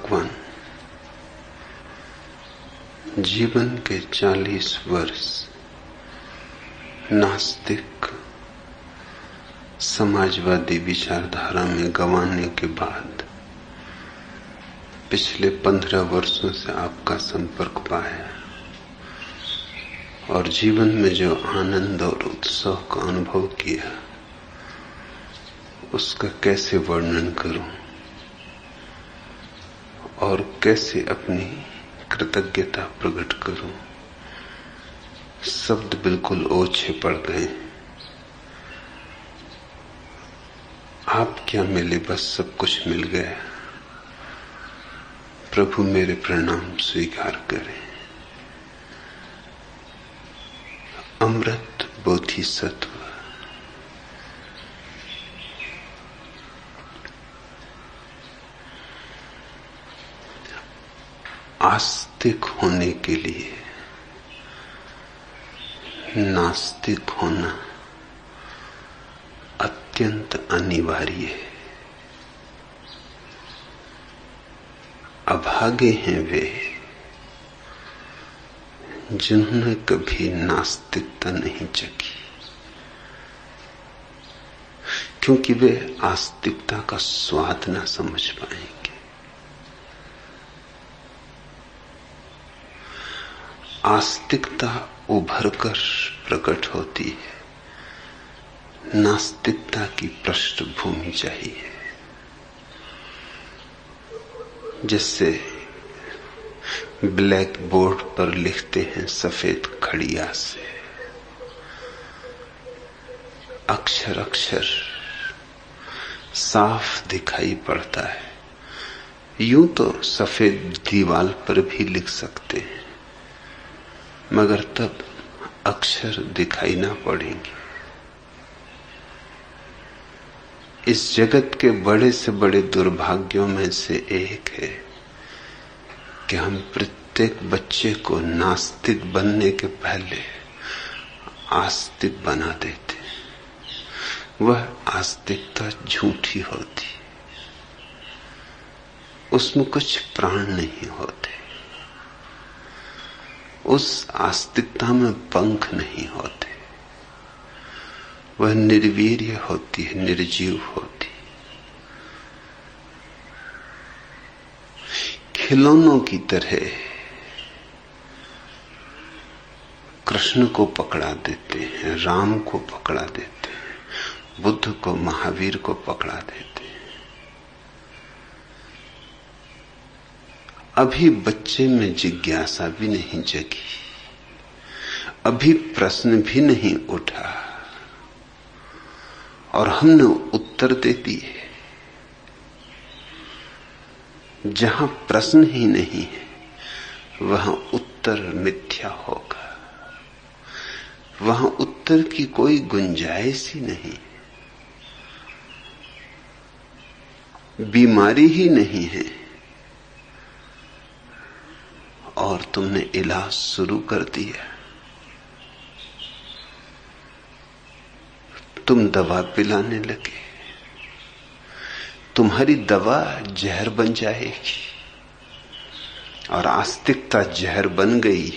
भगवान जीवन के 40 वर्ष नास्तिक समाजवादी विचारधारा में गंवाने के बाद पिछले 15 वर्षों से आपका संपर्क पाया और जीवन में जो आनंद और उत्साह का अनुभव किया उसका कैसे वर्णन करूं और कैसे अपनी कृतज्ञता प्रकट करूं। शब्द बिल्कुल ओछे पड़ गए। आप क्या मिले, बस सब कुछ मिल गया। प्रभु मेरे प्रणाम स्वीकार करें। अमृत बोधिसत्व आस्तिक होने के लिए नास्तिक होना अत्यंत अनिवार्य है। अभागे हैं वे जिन्होंने कभी नास्तिकता नहीं चखी, क्योंकि वे आस्तिकता का स्वाद ना समझ पाएंगे। आस्तिकता उभर कर प्रकट होती है, नास्तिकता की पृष्ठभूमि चाहिए। जिससे ब्लैक बोर्ड पर लिखते हैं सफेद खड़िया से, अक्षर अक्षर साफ दिखाई पड़ता है। यूं तो सफेद दीवार पर भी लिख सकते हैं, मगर तब अक्षर दिखाई ना पड़ेंगे। इस जगत के बड़े से बड़े दुर्भाग्यों में से एक है कि हम प्रत्येक बच्चे को नास्तिक बनने के पहले आस्तिक बना देते। वह आस्तिकता झूठी होती, उसमें कुछ प्राण नहीं होते, उस आस्तिकता में पंख नहीं होते। वह निर्वीर्य होती है, निर्जीव होती। खिलौनों की तरह कृष्ण को पकड़ा देते हैं, राम को पकड़ा देते हैं, बुद्ध को, महावीर को पकड़ा देते हैं। अभी बच्चे में जिज्ञासा भी नहीं जगी, अभी प्रश्न भी नहीं उठा और हमने उत्तर दे दिए। जहां प्रश्न ही नहीं है वहां उत्तर मिथ्या होगा, वहां उत्तर की कोई गुंजाइश ही नहीं। बीमारी ही नहीं है और तुमने इलाज शुरू कर दिया। तुम दवा पिलाने लगे, तुम्हारी दवा जहर बन जाएगी और आस्तिकता जहर बन गई।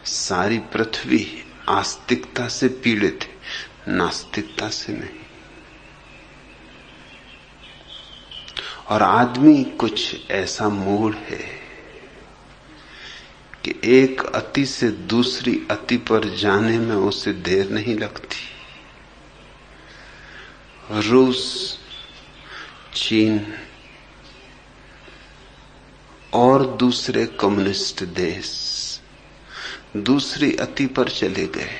सारी पृथ्वी आस्तिकता से पीड़ित है, नास्तिकता से नहीं। और आदमी कुछ ऐसा मूढ़ है कि एक अति से दूसरी अति पर जाने में उसे देर नहीं लगती। रूस, चीन और दूसरे कम्युनिस्ट देश दूसरी अति पर चले गए।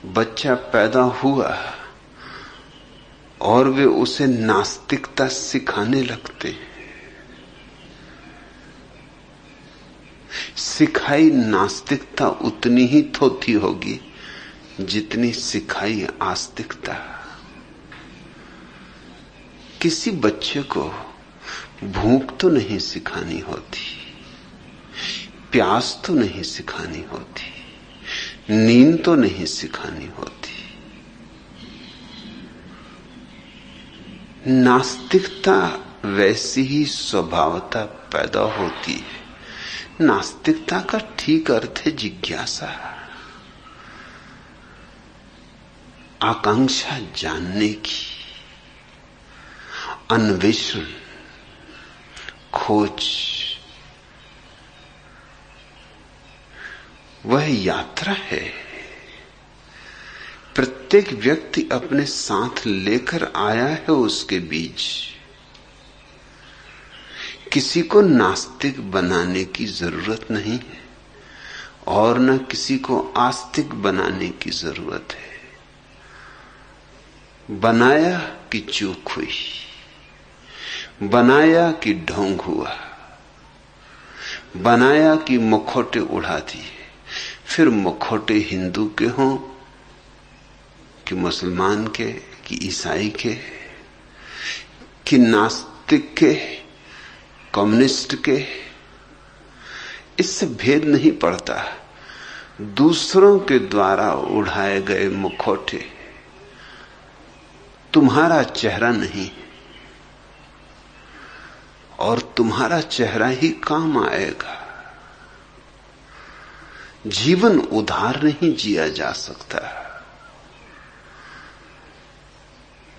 बच्चा पैदा हुआ और वे उसे नास्तिकता सिखाने लगते हैं। सिखाई नास्तिकता उतनी ही थोथी होगी जितनी सिखाई आस्तिकता। किसी बच्चे को भूख तो नहीं सिखानी होती, प्यास तो नहीं सिखानी होती, नींद तो नहीं सिखानी होती। नास्तिकता वैसी ही स्वभावता पैदा होती है। नास्तिकता का ठीक अर्थ है जिज्ञासा, आकांक्षा जानने की, अन्वेषण, खोज। वह यात्रा है। प्रत्येक व्यक्ति अपने साथ लेकर आया है उसके बीच। किसी को नास्तिक बनाने की जरूरत नहीं है और न किसी को आस्तिक बनाने की जरूरत है। बनाया कि चूक हुई, बनाया कि ढोंग हुआ, बनाया कि मुखौटे उड़ा दिए। फिर मुखौटे हिंदू के हों कि मुसलमान के, कि ईसाई के, कि नास्तिक के, कम्युनिस्ट के, इससे भेद नहीं पड़ता। दूसरों के द्वारा उड़ाए गए मुखौटे तुम्हारा चेहरा नहीं और तुम्हारा चेहरा ही काम आएगा। जीवन उधार नहीं जिया जा सकता।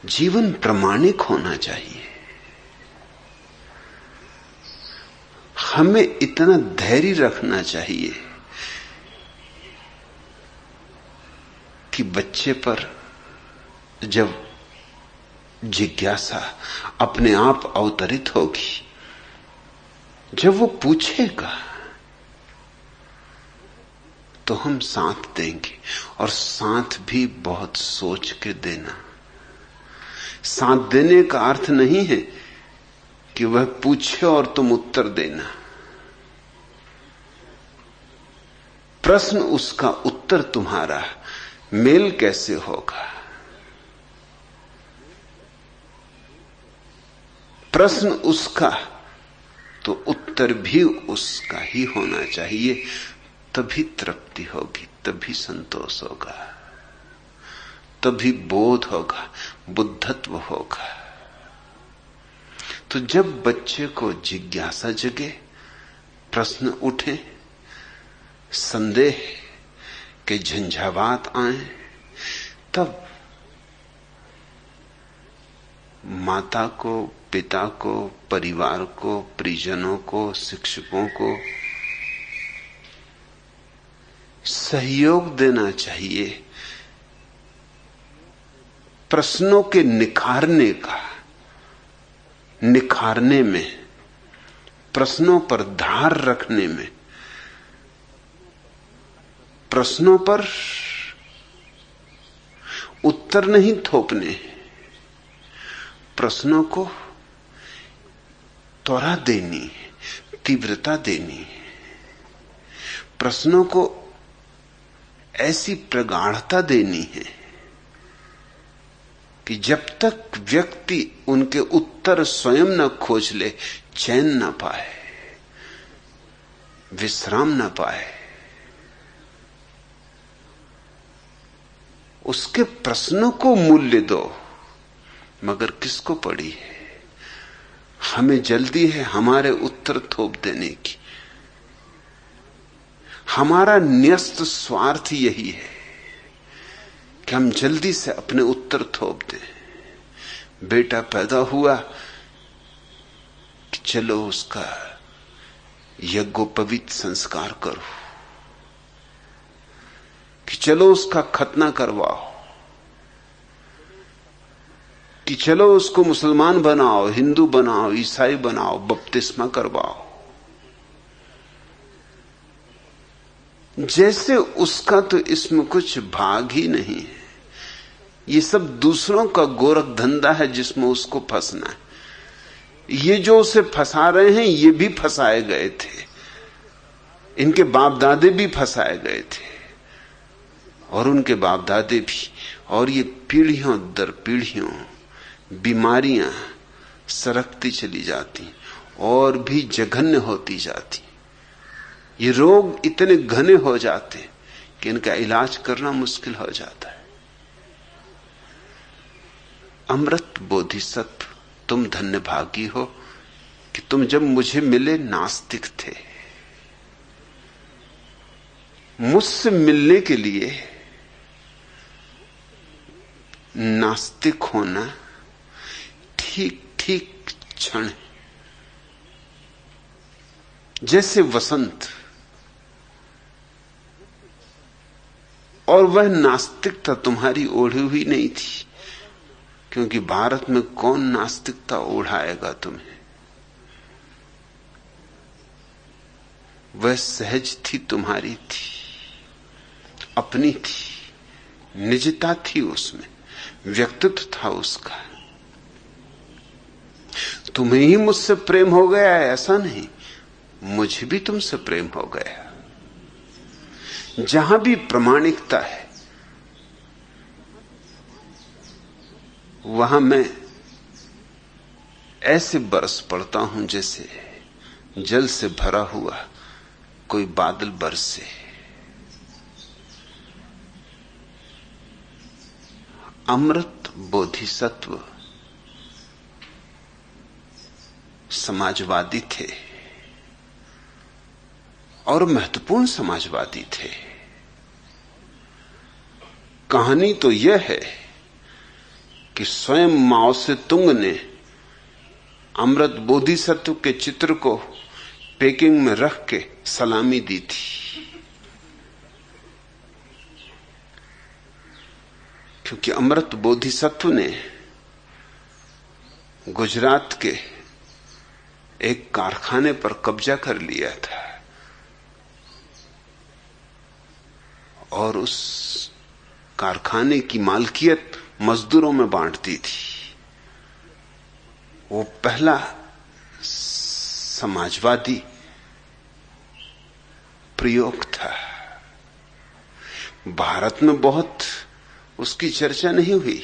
जीवन प्रामाणिक होना चाहिए। हमें इतना धैर्य रखना चाहिए कि बच्चे पर जब जिज्ञासा अपने आप अवतरित होगी, जब वो पूछेगा तो हम साथ देंगे, और साथ भी बहुत सोच के देना। साथ देने का अर्थ नहीं है कि वह पूछे और तुम उत्तर देना। प्रश्न उसका, उत्तर तुम्हारा। मेल कैसे होगा? प्रश्न उसका तो उत्तर भी उसका ही होना चाहिए। तभी तृप्ति होगी, तभी संतोष होगा, तभी बोध होगा, बुद्धत्व होगा। तो जब बच्चे को जिज्ञासा जगे, प्रश्न उठे, संदेह के झंझावात आए, तब माता को, पिता को, परिवार को, परिजनों को, शिक्षकों को सहयोग देना चाहिए प्रश्नों के निखारने का। निखारने में, प्रश्नों पर धार रखने में, प्रश्नों पर उत्तर नहीं थोपने, प्रश्नों को त्वरा देनी, तीव्रता देनी, प्रश्नों को ऐसी प्रगाढ़ता देनी है कि जब तक व्यक्ति उनके उत्तर स्वयं न खोज ले, चैन न पाए, विश्राम न पाए। उसके प्रश्नों को मूल्य दो, मगर किसको पड़ी है? हमें जल्दी है हमारे उत्तर थोप देने की। हमारा न्यस्त स्वार्थ यही है कि हम जल्दी से अपने उत्तर थोप दें। बेटा पैदा हुआ कि चलो उसका यज्ञोपवीत संस्कार करो, कि चलो उसका खतना करवाओ, कि चलो उसको मुसलमान बनाओ, हिंदू बनाओ, ईसाई बनाओ, बपतिस्मा करवाओ। जैसे उसका तो इसमें कुछ भाग ही नहीं है। ये सब दूसरों का गोरख धंधा है जिसमें उसको फंसना है। ये जो उसे फंसा रहे हैं ये भी फंसाए गए थे, इनके बाप दादे भी फंसाए गए थे, और उनके बाप दादे भी। और ये पीढ़ियों दर पीढ़ियों बीमारियां सरकती चली जाती और भी जघन्य होती जाती। ये रोग इतने घने हो जाते कि इनका इलाज करना मुश्किल हो जाता है। अमृत बोधिसत्व तुम धन्य भागी हो कि तुम जब मुझे मिले नास्तिक थे। मुझसे मिलने के लिए नास्तिक होना ठीक ठीक क्षण, जैसे वसंत। और वह नास्तिकता तुम्हारी ओढ़ी हुई नहीं थी, क्योंकि भारत में कौन नास्तिकता ओढ़ाएगा तुम्हें। वह सहज थी, तुम्हारी थी, अपनी थी, निजता थी उसमें, व्यक्तित्व था उसका। तुम्हें ही मुझसे प्रेम हो गया है ऐसा नहीं, मुझे भी तुमसे प्रेम हो गया। जहां भी प्रामाणिकता है वहां मैं ऐसे बरस पड़ता हूं जैसे जल से भरा हुआ कोई बादल बरसे। अमृत बोधिसत्व समाजवादी थे और महत्वपूर्ण समाजवादी थे। कहानी तो यह है कि स्वयं माओ से तुंग ने अमृत बोधिसत्व के चित्र को पेकिंग में रख के सलामी दी थी, क्योंकि अमृत बोधिसत्व ने गुजरात के एक कारखाने पर कब्जा कर लिया था और उस कारखाने की मालकियत मजदूरों में बांट दी थी। वो पहला समाजवादी प्रयोग था। भारत में बहुत उसकी चर्चा नहीं हुई,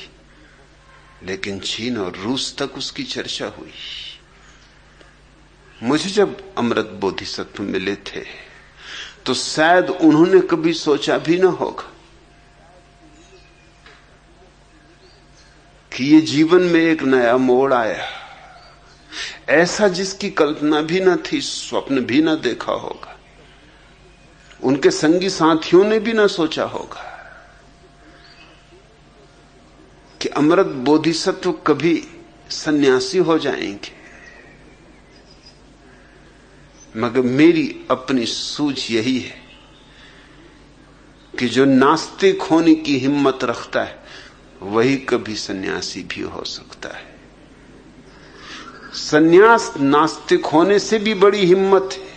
लेकिन चीन और रूस तक उसकी चर्चा हुई। मुझे जब अमृत बोधिसत्व मिले थे तो शायद उन्होंने कभी सोचा भी ना होगा कि ये जीवन में एक नया मोड़ आया, ऐसा जिसकी कल्पना भी ना थी, स्वप्न भी ना देखा होगा, उनके संगी साथियों ने भी ना सोचा होगा कि अमृत बोधिसत्व कभी सन्यासी हो जाएंगे। मगर मेरी अपनी सूझ यही है कि जो नास्तिक होने की हिम्मत रखता है वही कभी सन्यासी भी हो सकता है। सन्यास नास्तिक होने से भी बड़ी हिम्मत है।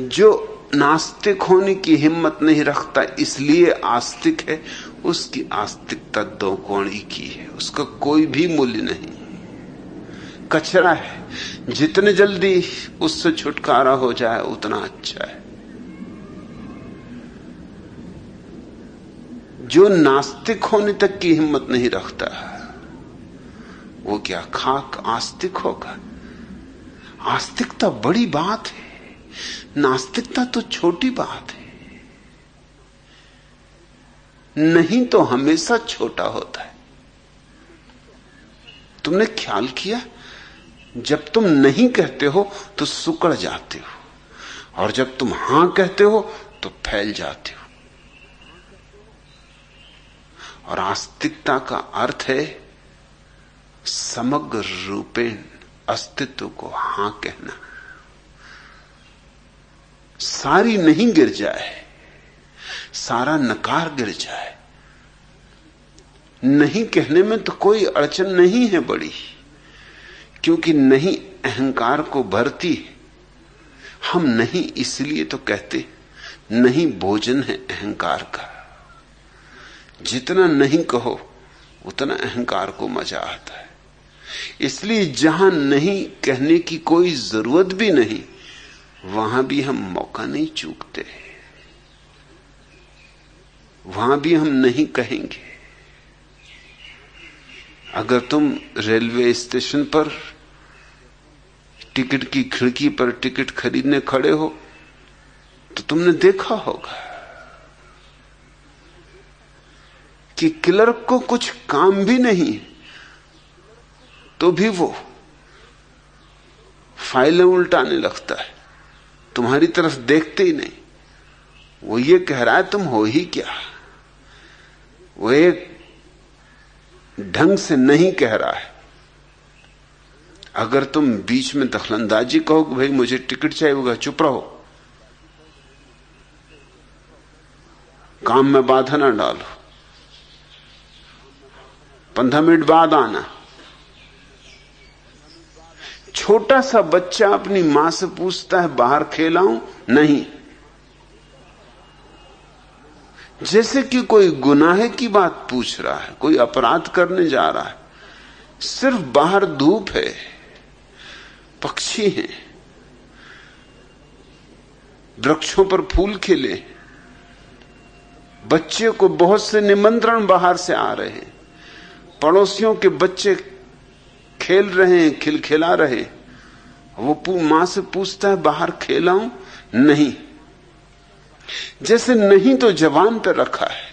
जो नास्तिक होने की हिम्मत नहीं रखता इसलिए आस्तिक है, उसकी आस्तिकता दो कोणी की है, उसका कोई भी मूल्य नहीं, कचरा है। जितने जल्दी उससे छुटकारा हो जाए उतना अच्छा है। जो नास्तिक होने तक की हिम्मत नहीं रखता वो क्या खाक आस्तिक होगा। आस्तिकता बड़ी बात है, नास्तिकता तो छोटी बात है। नहीं तो हमेशा छोटा होता है। तुमने ख्याल किया, जब तुम नहीं कहते हो तो सुकड़ जाते हो, और जब तुम हां कहते हो तो फैल जाते हो। और आस्तिकता का अर्थ है समग्र रूपेण अस्तित्व को हां कहना। सारी नहीं गिर जाए, सारा नकार गिर जाए। नहीं कहने में तो कोई अड़चन नहीं है बड़ी, क्योंकि नहीं अहंकार को भरती है। हम नहीं इसलिए तो कहते, नहीं भोजन है अहंकार का। जितना नहीं कहो उतना अहंकार को मजा आता है। इसलिए जहां नहीं कहने की कोई जरूरत भी नहीं, वहां भी हम मौका नहीं चूकते, वहां भी हम नहीं कहेंगे। अगर तुम रेलवे स्टेशन पर टिकट की खिड़की पर टिकट खरीदने खड़े हो तो तुमने देखा होगा कि क्लर्क को कुछ काम भी नहीं तो भी वो फाइलें उल्टाने लगता है, तुम्हारी तरफ देखते ही नहीं। वो ये कह रहा है तुम हो ही क्या। वो एक ढंग से नहीं कह रहा है। अगर तुम बीच में दखलंदाजी कहो कि भाई मुझे टिकट चाहिए होगा, चुप रहो, काम में बाधा ना डालो, 15 मिनट बाद आना। छोटा सा बच्चा अपनी मां से पूछता है बाहर खेलाऊं? नहीं। जैसे कि कोई गुनाह की बात पूछ रहा है, कोई अपराध करने जा रहा है। सिर्फ बाहर धूप है, पक्षी हैं, वृक्षों पर फूल खिले, बच्चे को बहुत से निमंत्रण बाहर से आ रहे हैं, पड़ोसियों के बच्चे खेल रहे हैं, खिलखिला रहे। वो मां से पूछता है बाहर खेलाऊं? नहीं। जैसे नहीं तो जबान पर रखा है।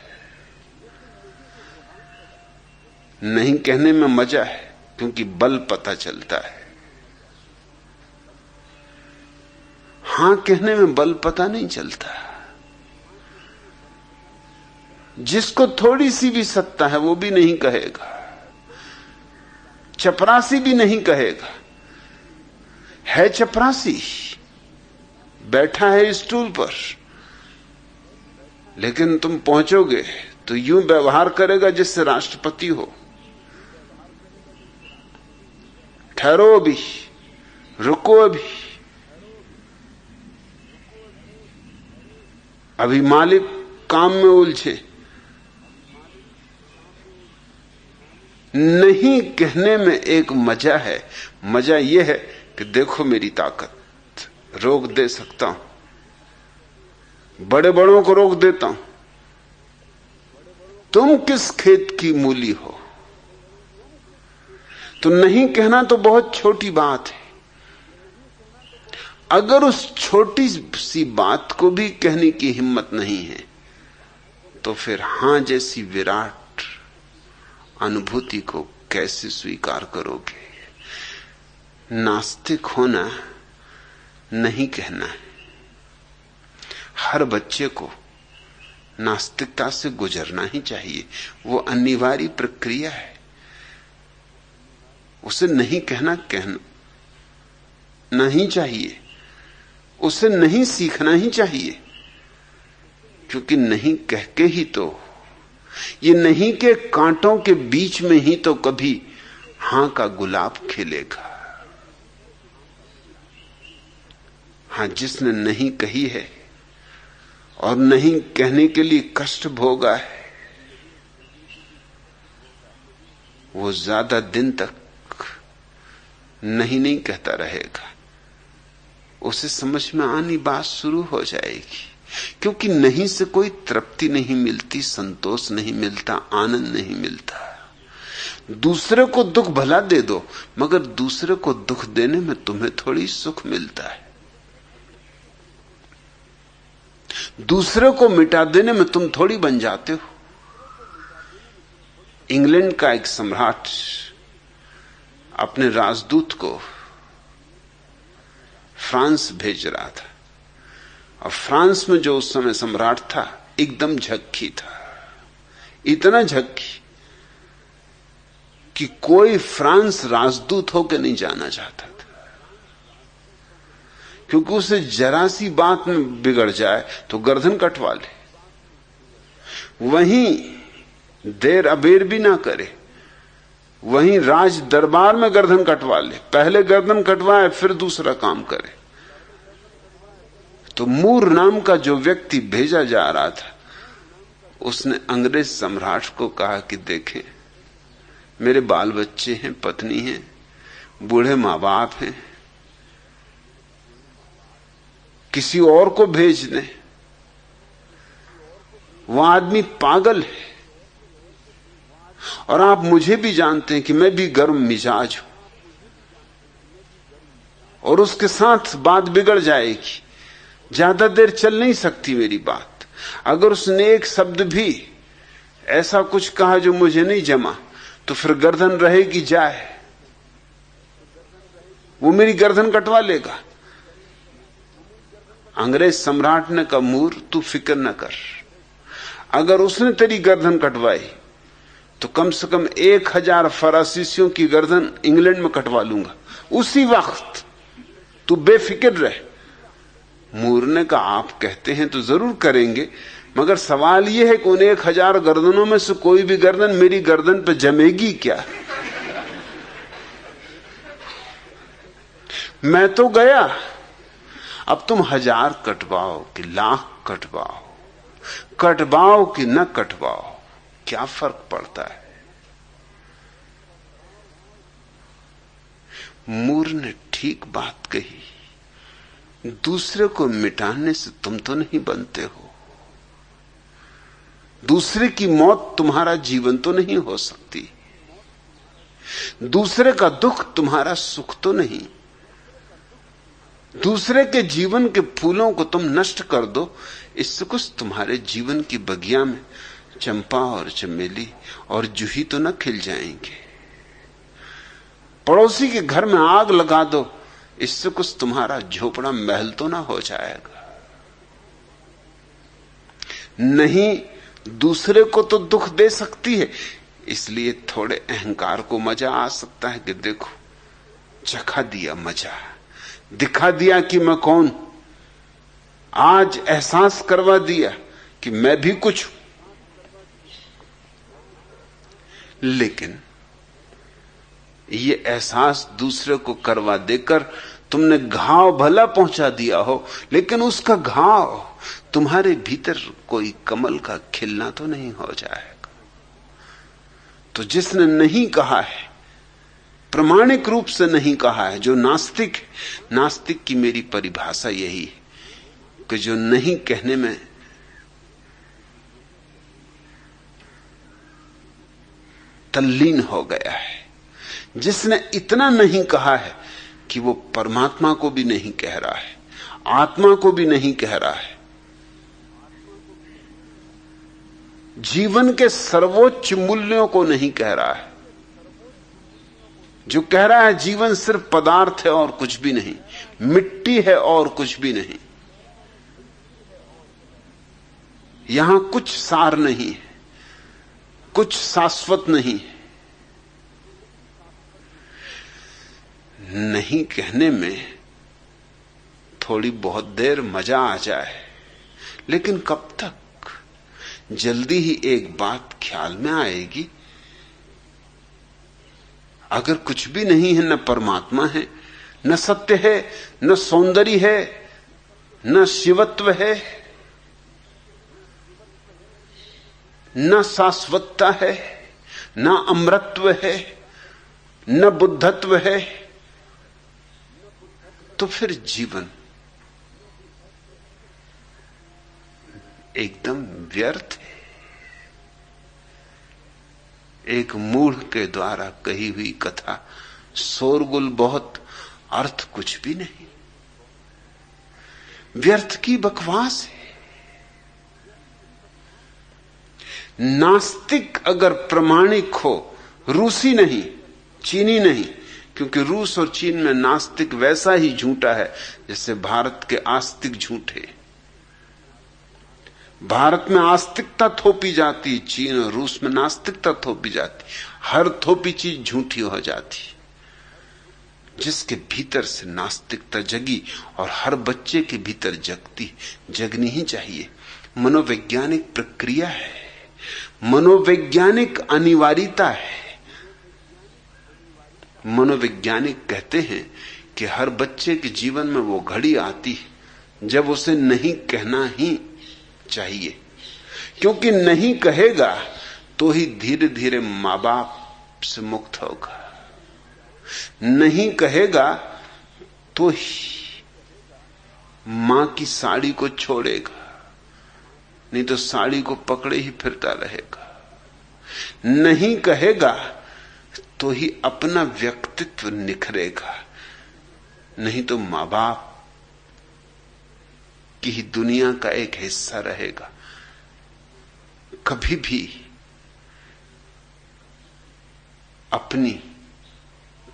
नहीं कहने में मजा है क्योंकि बल पता चलता है, हां कहने में बल पता नहीं चलता। जिसको थोड़ी सी भी सत्ता है वो भी नहीं कहेगा, चपरासी भी नहीं कहेगा। है चपरासी, बैठा है स्टूल पर, लेकिन तुम पहुंचोगे तो यूं व्यवहार करेगा जिससे राष्ट्रपति हो। ठहरो अभी, रुको अभी मालिक काम में उलझे। नहीं कहने में एक मजा है। मजा यह है कि देखो मेरी ताकत, रोक दे सकता हूं, बड़े बड़ों को रोक देता हूं। तुम किस खेत की मूली हो? तो नहीं कहना तो बहुत छोटी बात है। अगर उस छोटी सी बात को भी कहने की हिम्मत नहीं है तो फिर हां जैसी विराट अनुभूति को कैसे स्वीकार करोगे? नास्तिक होना नहीं कहना है। हर बच्चे को नास्तिकता से गुजरना ही चाहिए, वो अनिवार्य प्रक्रिया है। उसे नहीं कहना नहीं चाहिए, उसे नहीं सीखना ही चाहिए, क्योंकि नहीं कह के ही तो, ये नहीं के कांटों के बीच में ही तो कभी हां का गुलाब खिलेगा। हां, जिसने नहीं कही है और नहीं कहने के लिए कष्ट भोगा है, वो ज्यादा दिन तक नहीं कहता रहेगा। उसे समझ में आनी बात शुरू हो जाएगी, क्योंकि नहीं से कोई तृप्ति नहीं मिलती, संतोष नहीं मिलता, आनंद नहीं मिलता। दूसरे को दुख भला दे दो, मगर दूसरे को दुख देने में तुम्हें थोड़ी सुख मिलता है। दूसरे को मिटा देने में तुम थोड़ी बन जाते हो। इंग्लैंड का एक सम्राट अपने राजदूत को फ्रांस भेज रहा था, और फ्रांस में जो उस समय सम्राट था एकदम झक्की था, इतना झक्की कि कोई फ्रांस राजदूत होकर नहीं जाना चाहता था, क्योंकि उसे जरा सी बात में बिगड़ जाए तो गर्दन कटवा ले, वहीं देर अबेर भी ना करे, वहीं राज दरबार में गर्दन कटवा ले। पहले गर्दन कटवाए फिर दूसरा काम करे। तो मूर नाम का जो व्यक्ति भेजा जा रहा था, उसने अंग्रेज सम्राट को कहा कि देखें, मेरे बाल बच्चे हैं, पत्नी है, बूढ़े मां बाप हैं, किसी और को भेज दें। वह आदमी पागल है, और आप मुझे भी जानते हैं कि मैं भी गर्म मिजाज हूं, और उसके साथ बात बिगड़ जाएगी, ज्यादा देर चल नहीं सकती मेरी बात। अगर उसने एक शब्द भी ऐसा कुछ कहा जो मुझे नहीं जमा, तो फिर गर्दन रहेगी जाए, वो मेरी गर्दन कटवा लेगा। अंग्रेज सम्राट ने कहा मूर तू फिक्र न कर, अगर उसने तेरी गर्दन कटवाई तो कम से कम 1000 फरांसीसियों की गर्दन इंग्लैंड में कटवा लूंगा उसी वक्त, तू बेफिक्र रह। मूर ने कहा आप कहते हैं तो जरूर करेंगे, मगर सवाल यह है कि उन 1000 गर्दनों में से कोई भी गर्दन मेरी गर्दन पर जमेगी क्या? मैं तो गया, अब तुम 1000 कटवाओ कि लाख कटवाओ, कटवाओ कि न कटवाओ, क्या फर्क पड़ता है? मूर ने ठीक बात कही, दूसरे को मिटाने से तुम तो नहीं बनते हो, दूसरे की मौत तुम्हारा जीवन तो नहीं हो सकती, दूसरे का दुख तुम्हारा सुख तो नहीं, दूसरे के जीवन के फूलों को तुम नष्ट कर दो, इससे कुछ तुम्हारे जीवन की बगिया में चंपा और चमेली और जूही तो न खिल जाएंगे। पड़ोसी के घर में आग लगा दो, इससे कुछ तुम्हारा झोपड़ा महल तो ना हो जाएगा। नहीं, दूसरे को तो दुख दे सकती है, इसलिए थोड़े अहंकार को मजा आ सकता है कि देखो चखा दिया मजा, दिखा दिया कि मैं कौन, आज एहसास करवा दिया कि मैं भी कुछ हूं। लेकिन ये एहसास दूसरे को करवा देकर तुमने घाव भला पहुंचा दिया हो, लेकिन उसका घाव तुम्हारे भीतर कोई कमल का खिलना तो नहीं हो जाएगा। तो जिसने नहीं कहा है, प्रामाणिक रूप से नहीं कहा है, जो नास्तिक है, नास्तिक की मेरी परिभाषा यही है कि जो नहीं कहने में तल्लीन हो गया है, जिसने इतना नहीं कहा है कि वो परमात्मा को भी नहीं कह रहा है, आत्मा को भी नहीं कह रहा है, जीवन के सर्वोच्च मूल्यों को नहीं कह रहा है, जो कह रहा है जीवन सिर्फ पदार्थ है और कुछ भी नहीं, मिट्टी है और कुछ भी नहीं, यहां कुछ सार नहीं है, कुछ शाश्वत नहीं है। नहीं कहने में थोड़ी बहुत देर मजा आ जाए, लेकिन कब तक? जल्दी ही एक बात ख्याल में आएगी, अगर कुछ भी नहीं है, न परमात्मा है, न सत्य है, न सौंदर्य है, न शिवत्व है, न शाश्वतता है, न अमृतत्व है, न बुद्धत्व है, तो फिर जीवन एकदम व्यर्थ है। एक मूढ़ के द्वारा कही हुई कथा, शोरगुल बहुत, अर्थ कुछ भी नहीं, व्यर्थ की बकवास है। नास्तिक अगर प्रामाणिक हो, रूसी नहीं, चीनी नहीं, क्योंकि रूस और चीन में नास्तिक वैसा ही झूठा है जैसे भारत के आस्तिक झूठे। भारत में आस्तिकता थोपी जाती, चीन और रूस में नास्तिकता थोपी जाती, हर थोपी चीज झूठी हो जाती। जिसके भीतर से नास्तिकता जगी, और हर बच्चे के भीतर जगती, जगनी ही चाहिए, मनोवैज्ञानिक प्रक्रिया है, मनोवैज्ञानिक अनिवार्यता है। मनोवैज्ञानिक कहते हैं कि हर बच्चे के जीवन में वो घड़ी आती है जब उसे नहीं कहना ही चाहिए, क्योंकि नहीं कहेगा तो ही धीरे धीरे मां बाप से मुक्त होगा, नहीं कहेगा तो ही मां की साड़ी को छोड़ेगा, नहीं तो साड़ी को पकड़े ही फिरता रहेगा, नहीं कहेगा तो ही अपना व्यक्तित्व निखरेगा, नहीं तो मां बाप की ही दुनिया का एक हिस्सा रहेगा। कभी भी अपनी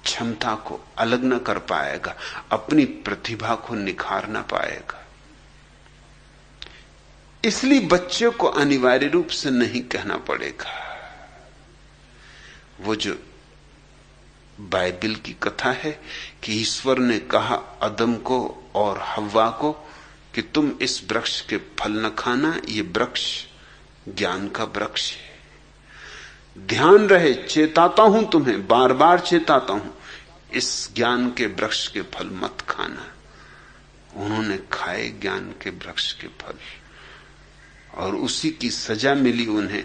क्षमता को अलग न कर पाएगा, अपनी प्रतिभा को निखार न पाएगा। इसलिए बच्चे को अनिवार्य रूप से नहीं कहना पड़ेगा। वो जो बाइबल की कथा है कि ईश्वर ने कहा आदम को और हव्वा को कि तुम इस वृक्ष के फल न खाना, ये वृक्ष ज्ञान का वृक्ष है। ध्यान रहे, चेताता हूं तुम्हें, बार बार चेताता हूं, इस ज्ञान के वृक्ष के फल मत खाना। उन्होंने खाए ज्ञान के वृक्ष के फल और उसी की सजा मिली उन्हें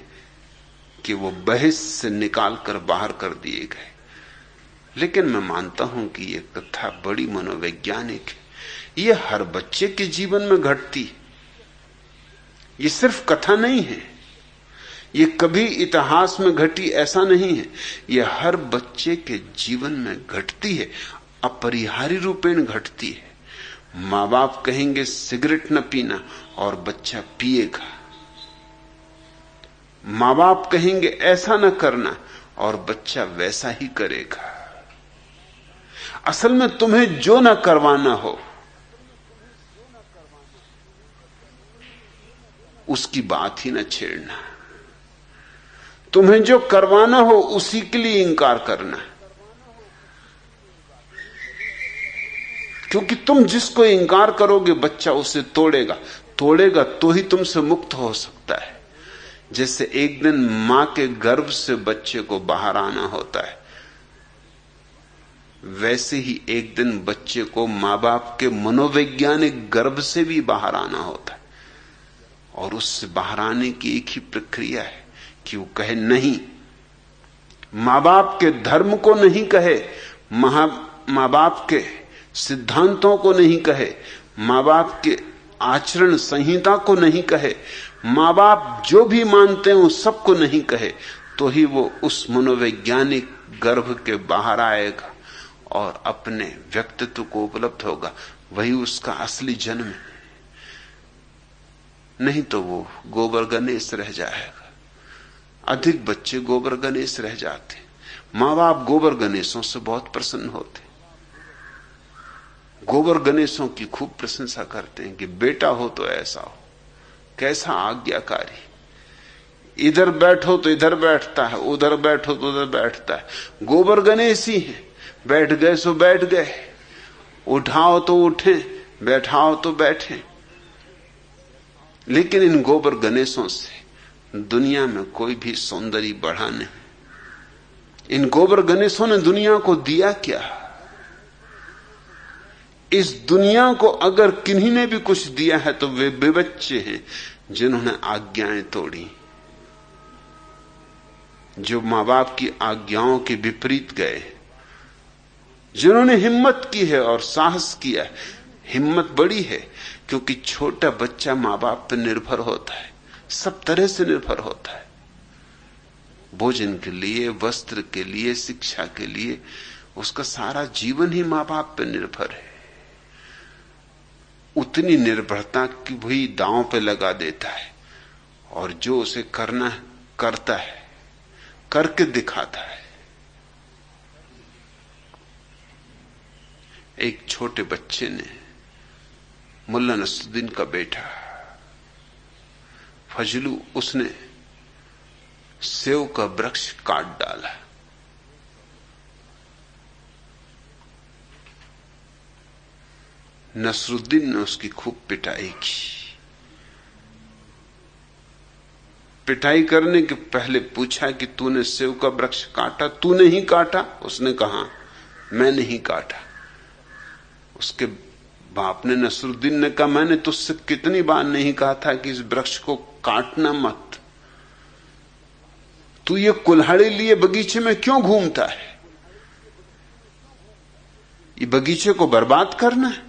कि वो बहस से निकाल कर बाहर कर दिए गए। लेकिन मैं मानता हूं कि यह कथा बड़ी मनोवैज्ञानिक है। यह हर बच्चे के जीवन में घटती है। यह सिर्फ कथा नहीं है, यह कभी इतिहास में घटी ऐसा नहीं है। यह हर बच्चे के जीवन में घटती है, अपरिहार्य रूपेण घटती है। मां बाप कहेंगे सिगरेट न पीना और बच्चा पिएगा। मां बाप कहेंगे ऐसा न करना और बच्चा वैसा ही करेगा। असल में तुम्हें जो न करवाना हो उसकी बात ही न छेड़ना, तुम्हें जो करवाना हो उसी के लिए इंकार करना। क्योंकि तुम जिसको इंकार करोगे बच्चा उसे तोड़ेगा, तोड़ेगा तो ही तुमसे मुक्त हो सकता है। जैसे एक दिन मां के गर्भ से बच्चे को बाहर आना होता है, वैसे ही एक दिन बच्चे को मां बाप के मनोवैज्ञानिक गर्भ से भी बाहर आना होता है। और उससे बाहर आने की एक ही प्रक्रिया है कि वो कहे नहीं, मां बाप के धर्म को नहीं कहे, मां बाप के सिद्धांतों को नहीं कहे, मां बाप के आचरण संहिता को नहीं कहे, मां बाप जो भी मानते हैं उस सबको नहीं कहे, तो ही वो उस मनोवैज्ञानिक गर्भ के बाहर आएगा और अपने व्यक्तित्व को उपलब्ध होगा। वही उसका असली जन्म है। नहीं तो वो गोबर गणेश रह जाएगा। अधिक बच्चे गोबर गणेश रह जाते। मां बाप गोबर गणेशों से बहुत प्रसन्न होते, गोबर गणेशों की खूब प्रशंसा करते हैं कि बेटा हो तो ऐसा हो, कैसा आज्ञाकारी, इधर बैठो तो इधर बैठता है, उधर बैठो तो उधर बैठता है। गोबर गणेश ही है, बैठ गए सो बैठ गए, उठाओ तो उठे, बैठाओ तो बैठे। लेकिन इन गोबर गणेशों से दुनिया में कोई भी सौंदर्य बढ़ा नहीं। इन गोबर गणेशों ने दुनिया को दिया क्या? इस दुनिया को अगर किन्हीं ने भी कुछ दिया है तो वे बच्चे हैं जिन्होंने आज्ञाएं तोड़ी, जो मां बाप की आज्ञाओं के विपरीत गए, जिन्होंने हिम्मत की है और साहस किया है। हिम्मत बड़ी है क्योंकि छोटा बच्चा मां बाप पर निर्भर होता है, सब तरह से निर्भर होता है, भोजन के लिए, वस्त्र के लिए, शिक्षा के लिए। उसका सारा जीवन ही मां बाप पर निर्भर है। उतनी निर्भरता की भी दांव पे लगा देता है और जो उसे करना है करता है, करके दिखाता है। एक छोटे बच्चे ने, मुल्ला नसरुद्दीन का बेटा फजलू, उसने सेव का वृक्ष काट डाला। नसरुद्दीन ने उसकी खूब पिटाई की। पिटाई करने के पहले पूछा कि तूने सेव का वृक्ष काटा? तूने ही काटा? उसने कहा मैं नहीं काटा। उसके बाप ने, नसरुद्दीन ने कहा मैंने तुझसे कितनी बार नहीं कहा था कि इस वृक्ष को काटना मत, तू ये कुल्हाड़ी लिए बगीचे में क्यों घूमता है? ये बगीचे को बर्बाद करना है?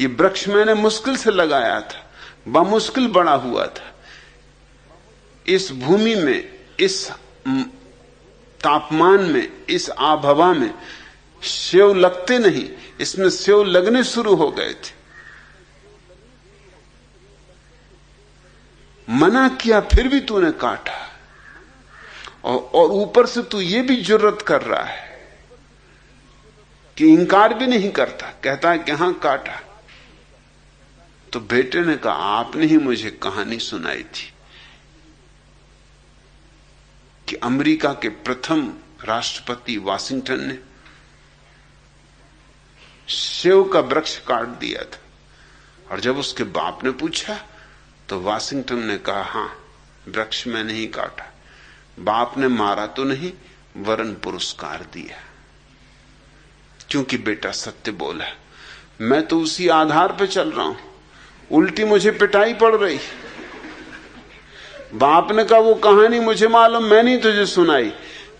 ये वृक्ष मैंने मुश्किल से लगाया था, बामुश्किल बड़ा हुआ था। इस भूमि में, इस तापमान में, इस आबहवा में सेव लगते नहीं, इसमें सेव लगने शुरू हो गए थे। मना किया फिर भी तूने काटा। और ऊपर से तू ये भी जुर्रत कर रहा है कि इंकार भी नहीं करता, कहता है कि हां काटा। तो बेटे ने कहा, आपने ही मुझे कहानी सुनाई थी कि अमेरिका के प्रथम राष्ट्रपति वाशिंगटन ने सेव का वृक्ष काट दिया था, और जब उसके बाप ने पूछा तो वाशिंगटन ने कहा, हां वृक्ष में नहीं काटा, बाप ने मारा तो नहीं वरन पुरस्कार दिया, क्योंकि बेटा सत्य बोला। मैं तो उसी आधार पे चल रहा हूं, उल्टी मुझे पिटाई पड़ रही। बाप ने कहा वो कहानी मुझे मालूम, मैं नहीं तुझे सुनाई,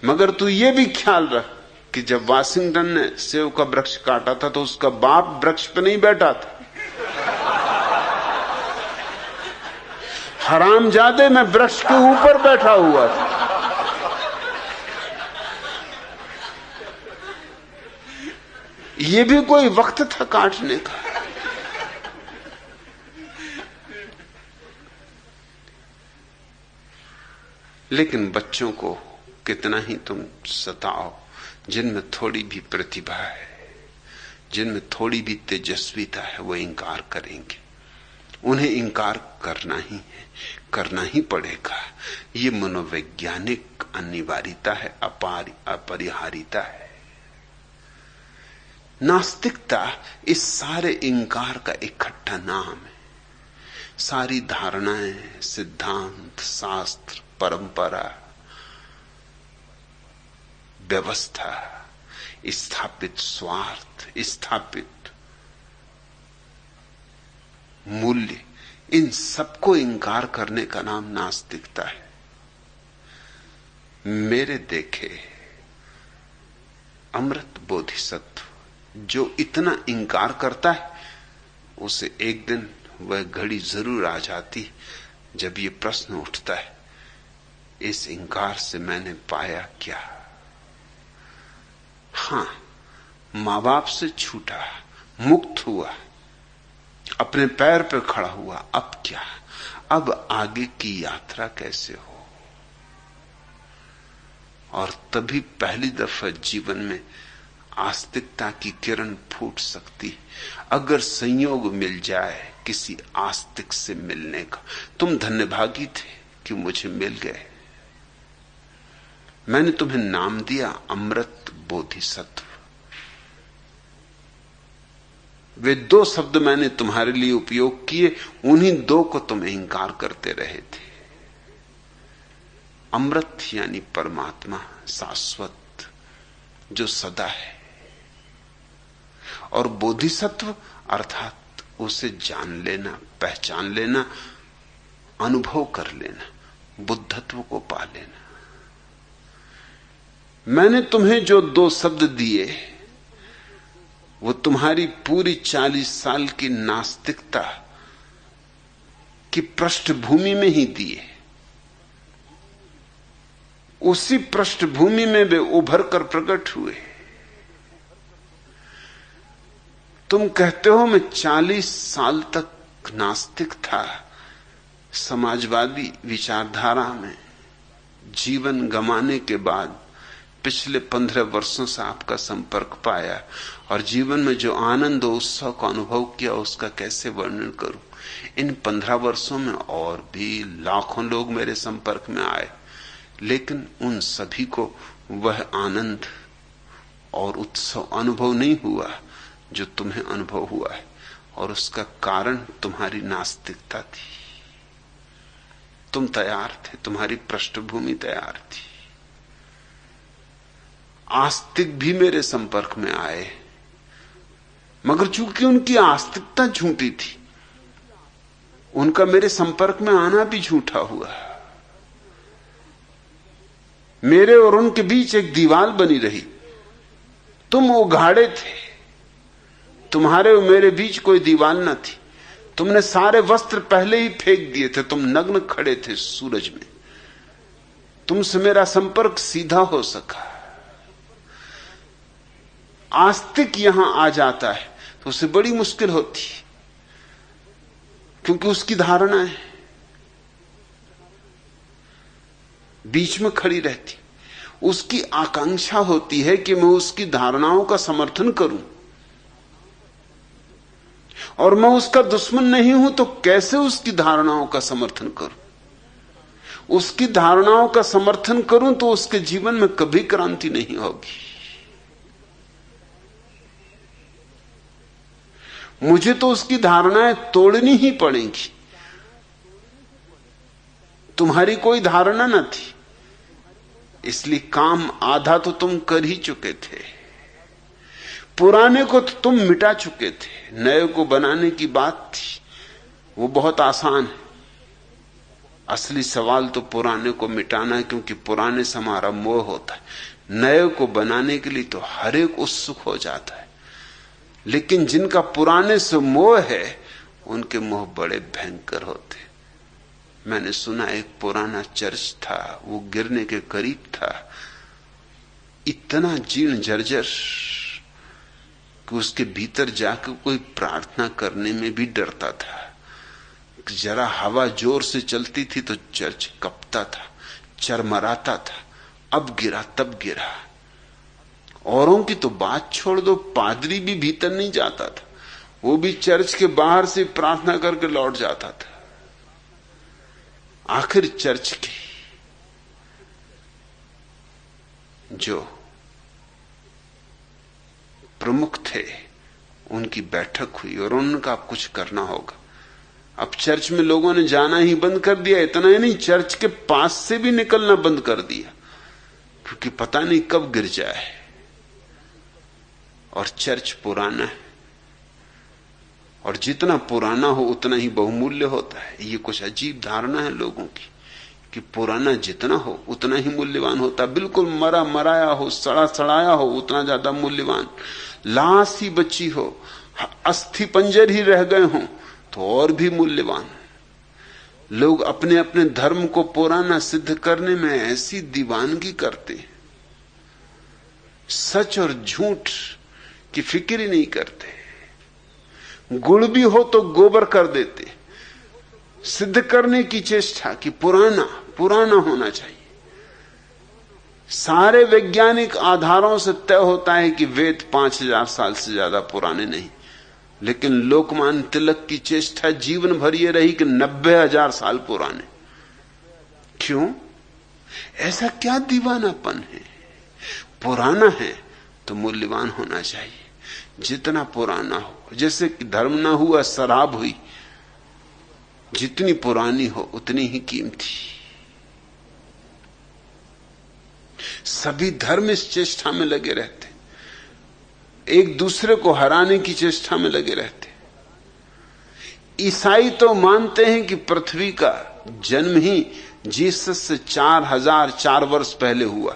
मगर तू ये भी ख्याल रख कि जब वाशिंगटन ने सेव का वृक्ष काटा था तो उसका बाप वृक्ष पे नहीं बैठा था। हरामजादे, मैं वृक्ष के ऊपर बैठा हुआ था। ये भी कोई वक्त था काटने का। लेकिन बच्चों को कितना ही तुम सताओ, जिनमें थोड़ी भी प्रतिभा है, जिनमें थोड़ी भी तेजस्विता है, वो इंकार करेंगे। उन्हें इंकार करना ही है, करना ही पड़ेगा। ये मनोवैज्ञानिक अनिवार्यता है, अपरिहार्यता है। नास्तिकता इस सारे इंकार का इकट्ठा नाम है। सारी धारणाएं, सिद्धांत, शास्त्र, परंपरा, व्यवस्था, स्थापित स्वार्थ, स्थापित मूल्य, इन सबको इंकार करने का नाम नास्तिकता है। मेरे देखे अमृत बोधिसत्व जो इतना इंकार करता है, उसे एक दिन वह घड़ी जरूर आ जाती जब ये प्रश्न उठता है, इस इंकार से मैंने पाया क्या? हां, मां बाप से छूटा, मुक्त हुआ, अपने पैर पे खड़ा हुआ, अब क्या? अब आगे की यात्रा कैसे हो? और तभी पहली दफा जीवन में आस्तिकता की किरण फूट सकती, अगर संयोग मिल जाए किसी आस्तिक से मिलने का। तुम धन्यभागी थे कि मुझे मिल गए। मैंने तुम्हें नाम दिया अमृत बोधिसत्व। वे दो शब्द मैंने तुम्हारे लिए उपयोग किए, उन्हीं दो को तुम इंकार करते रहे थे। अमृत यानी परमात्मा, शाश्वत, जो सदा है, और बोधिसत्व अर्थात उसे जान लेना, पहचान लेना, अनुभव कर लेना, बुद्धत्व को पा लेना। मैंने तुम्हें जो दो शब्द दिए वो तुम्हारी पूरी 40 साल की नास्तिकता की पृष्ठभूमि में ही दिए। उसी पृष्ठभूमि में वे उभर कर प्रकट हुए। तुम कहते हो मैं 40 साल तक नास्तिक था, समाजवादी विचारधारा में जीवन गंवाने के बाद पिछले 15 वर्षों से आपका संपर्क पाया, और जीवन में जो आनंद और उत्सव का अनुभव किया उसका कैसे वर्णन करूं। इन 15 वर्षों में और भी लाखों लोग मेरे संपर्क में आए, लेकिन उन सभी को वह आनंद और उत्सव अनुभव नहीं हुआ जो तुम्हें अनुभव हुआ है, और उसका कारण तुम्हारी नास्तिकता थी। तुम तैयार थे, तुम्हारी पृष्ठभूमि तैयार थी। आस्तिक भी मेरे संपर्क में आए, मगर चूंकि उनकी आस्तिकता झूठी थी, उनका मेरे संपर्क में आना भी झूठा हुआ। मेरे और उनके बीच एक दीवार बनी रही। तुम उघाड़े थे, तुम्हारे और मेरे बीच कोई दीवार न थी। तुमने सारे वस्त्र पहले ही फेंक दिए थे, तुम नग्न खड़े थे सूरज में। तुमसे मेरा संपर्क सीधा हो सका। आस्तिक यहां आ जाता है तो उसे बड़ी मुश्किल होती, क्योंकि उसकी धारणा है बीच में खड़ी रहती। उसकी आकांक्षा होती है कि मैं उसकी धारणाओं का समर्थन करूं, और मैं उसका दुश्मन नहीं हूं तो कैसे उसकी धारणाओं का समर्थन करूं। उसकी धारणाओं का समर्थन करूं तो उसके जीवन में कभी क्रांति नहीं होगी। मुझे तो उसकी धारणाएं तोड़नी ही पड़ेंगी। तुम्हारी कोई धारणा न थी, इसलिए काम आधा तो तुम कर ही चुके थे। पुराने को तो तुम मिटा चुके थे, नए को बनाने की बात थी, वो बहुत आसान है। असली सवाल तो पुराने को मिटाना है, क्योंकि पुराने से हमारा मोह होता है। नए को बनाने के लिए तो हर एक उत्सुक हो जाता है, लेकिन जिनका पुराने से मोह है उनके मोह बड़े भयंकर होते। मैंने सुना एक पुराना चर्च था, वो गिरने के करीब था, इतना जीर्ण जर्जर कि उसके भीतर जाकर कोई प्रार्थना करने में भी डरता था। जरा हवा जोर से चलती थी तो चर्च कपता था, चरमराता था। अब गिरा तब गिरा। औरों की तो बात छोड़ दो, पादरी भी भीतर नहीं जाता था, वो भी चर्च के बाहर से प्रार्थना करके लौट जाता था। आखिर चर्च के जो प्रमुख थे उनकी बैठक हुई और उन्होंने कहा अब कुछ करना होगा। अब चर्च में लोगों ने जाना ही बंद कर दिया। इतना ही नहीं, चर्च के पास से भी निकलना बंद कर दिया, क्योंकि पता नहीं कब गिर जाए। और चर्च पुराना है, और जितना पुराना हो उतना ही बहुमूल्य होता है। ये कुछ अजीब धारणा है लोगों की कि पुराना जितना हो उतना ही मूल्यवान होता है। बिल्कुल मरा मराया हो, सड़ा सड़ाया हो, उतना ज्यादा मूल्यवान। लाश ही बची हो, अस्थि पंजर ही रह गए हों तो और भी मूल्यवान। लोग अपने अपने धर्म को पुराना सिद्ध करने में ऐसी दीवानगी करते, सच और झूठ की फिक्र ही नहीं करते। गुड़ भी हो तो गोबर कर देते, सिद्ध करने की चेष्टा कि पुराना पुराना होना चाहिए। सारे वैज्ञानिक आधारों से तय होता है कि वेद 5000 साल से ज्यादा पुराने नहीं, लेकिन लोकमान्य तिलक की चेष्टा जीवन भर ये रही कि 90,000 साल पुराने। क्यों? ऐसा क्या दीवानापन है? पुराना है तो मूल्यवान होना चाहिए, जितना पुराना हो। जैसे कि धर्म ना हुआ, शराब हुई, जितनी पुरानी हो उतनी ही कीमती। सभी धर्म इस चेष्टा में लगे रहते, एक दूसरे को हराने की चेष्टा में लगे रहते। ईसाई तो मानते हैं कि पृथ्वी का जन्म ही जीसस से 4004 वर्ष पहले हुआ,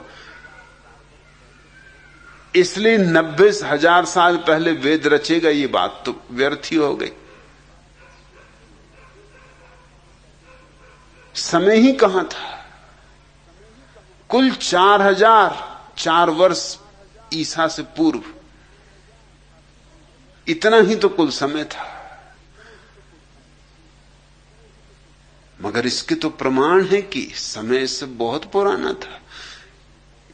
इसलिए 90,000 साल पहले वेद रचेगा। ये बात तो व्यर्थ ही हो गई। समय ही कहां था? कुल 4004 वर्ष ईसा से पूर्व, इतना ही तो कुल समय था। मगर इसके तो प्रमाण है कि समय से बहुत पुराना था,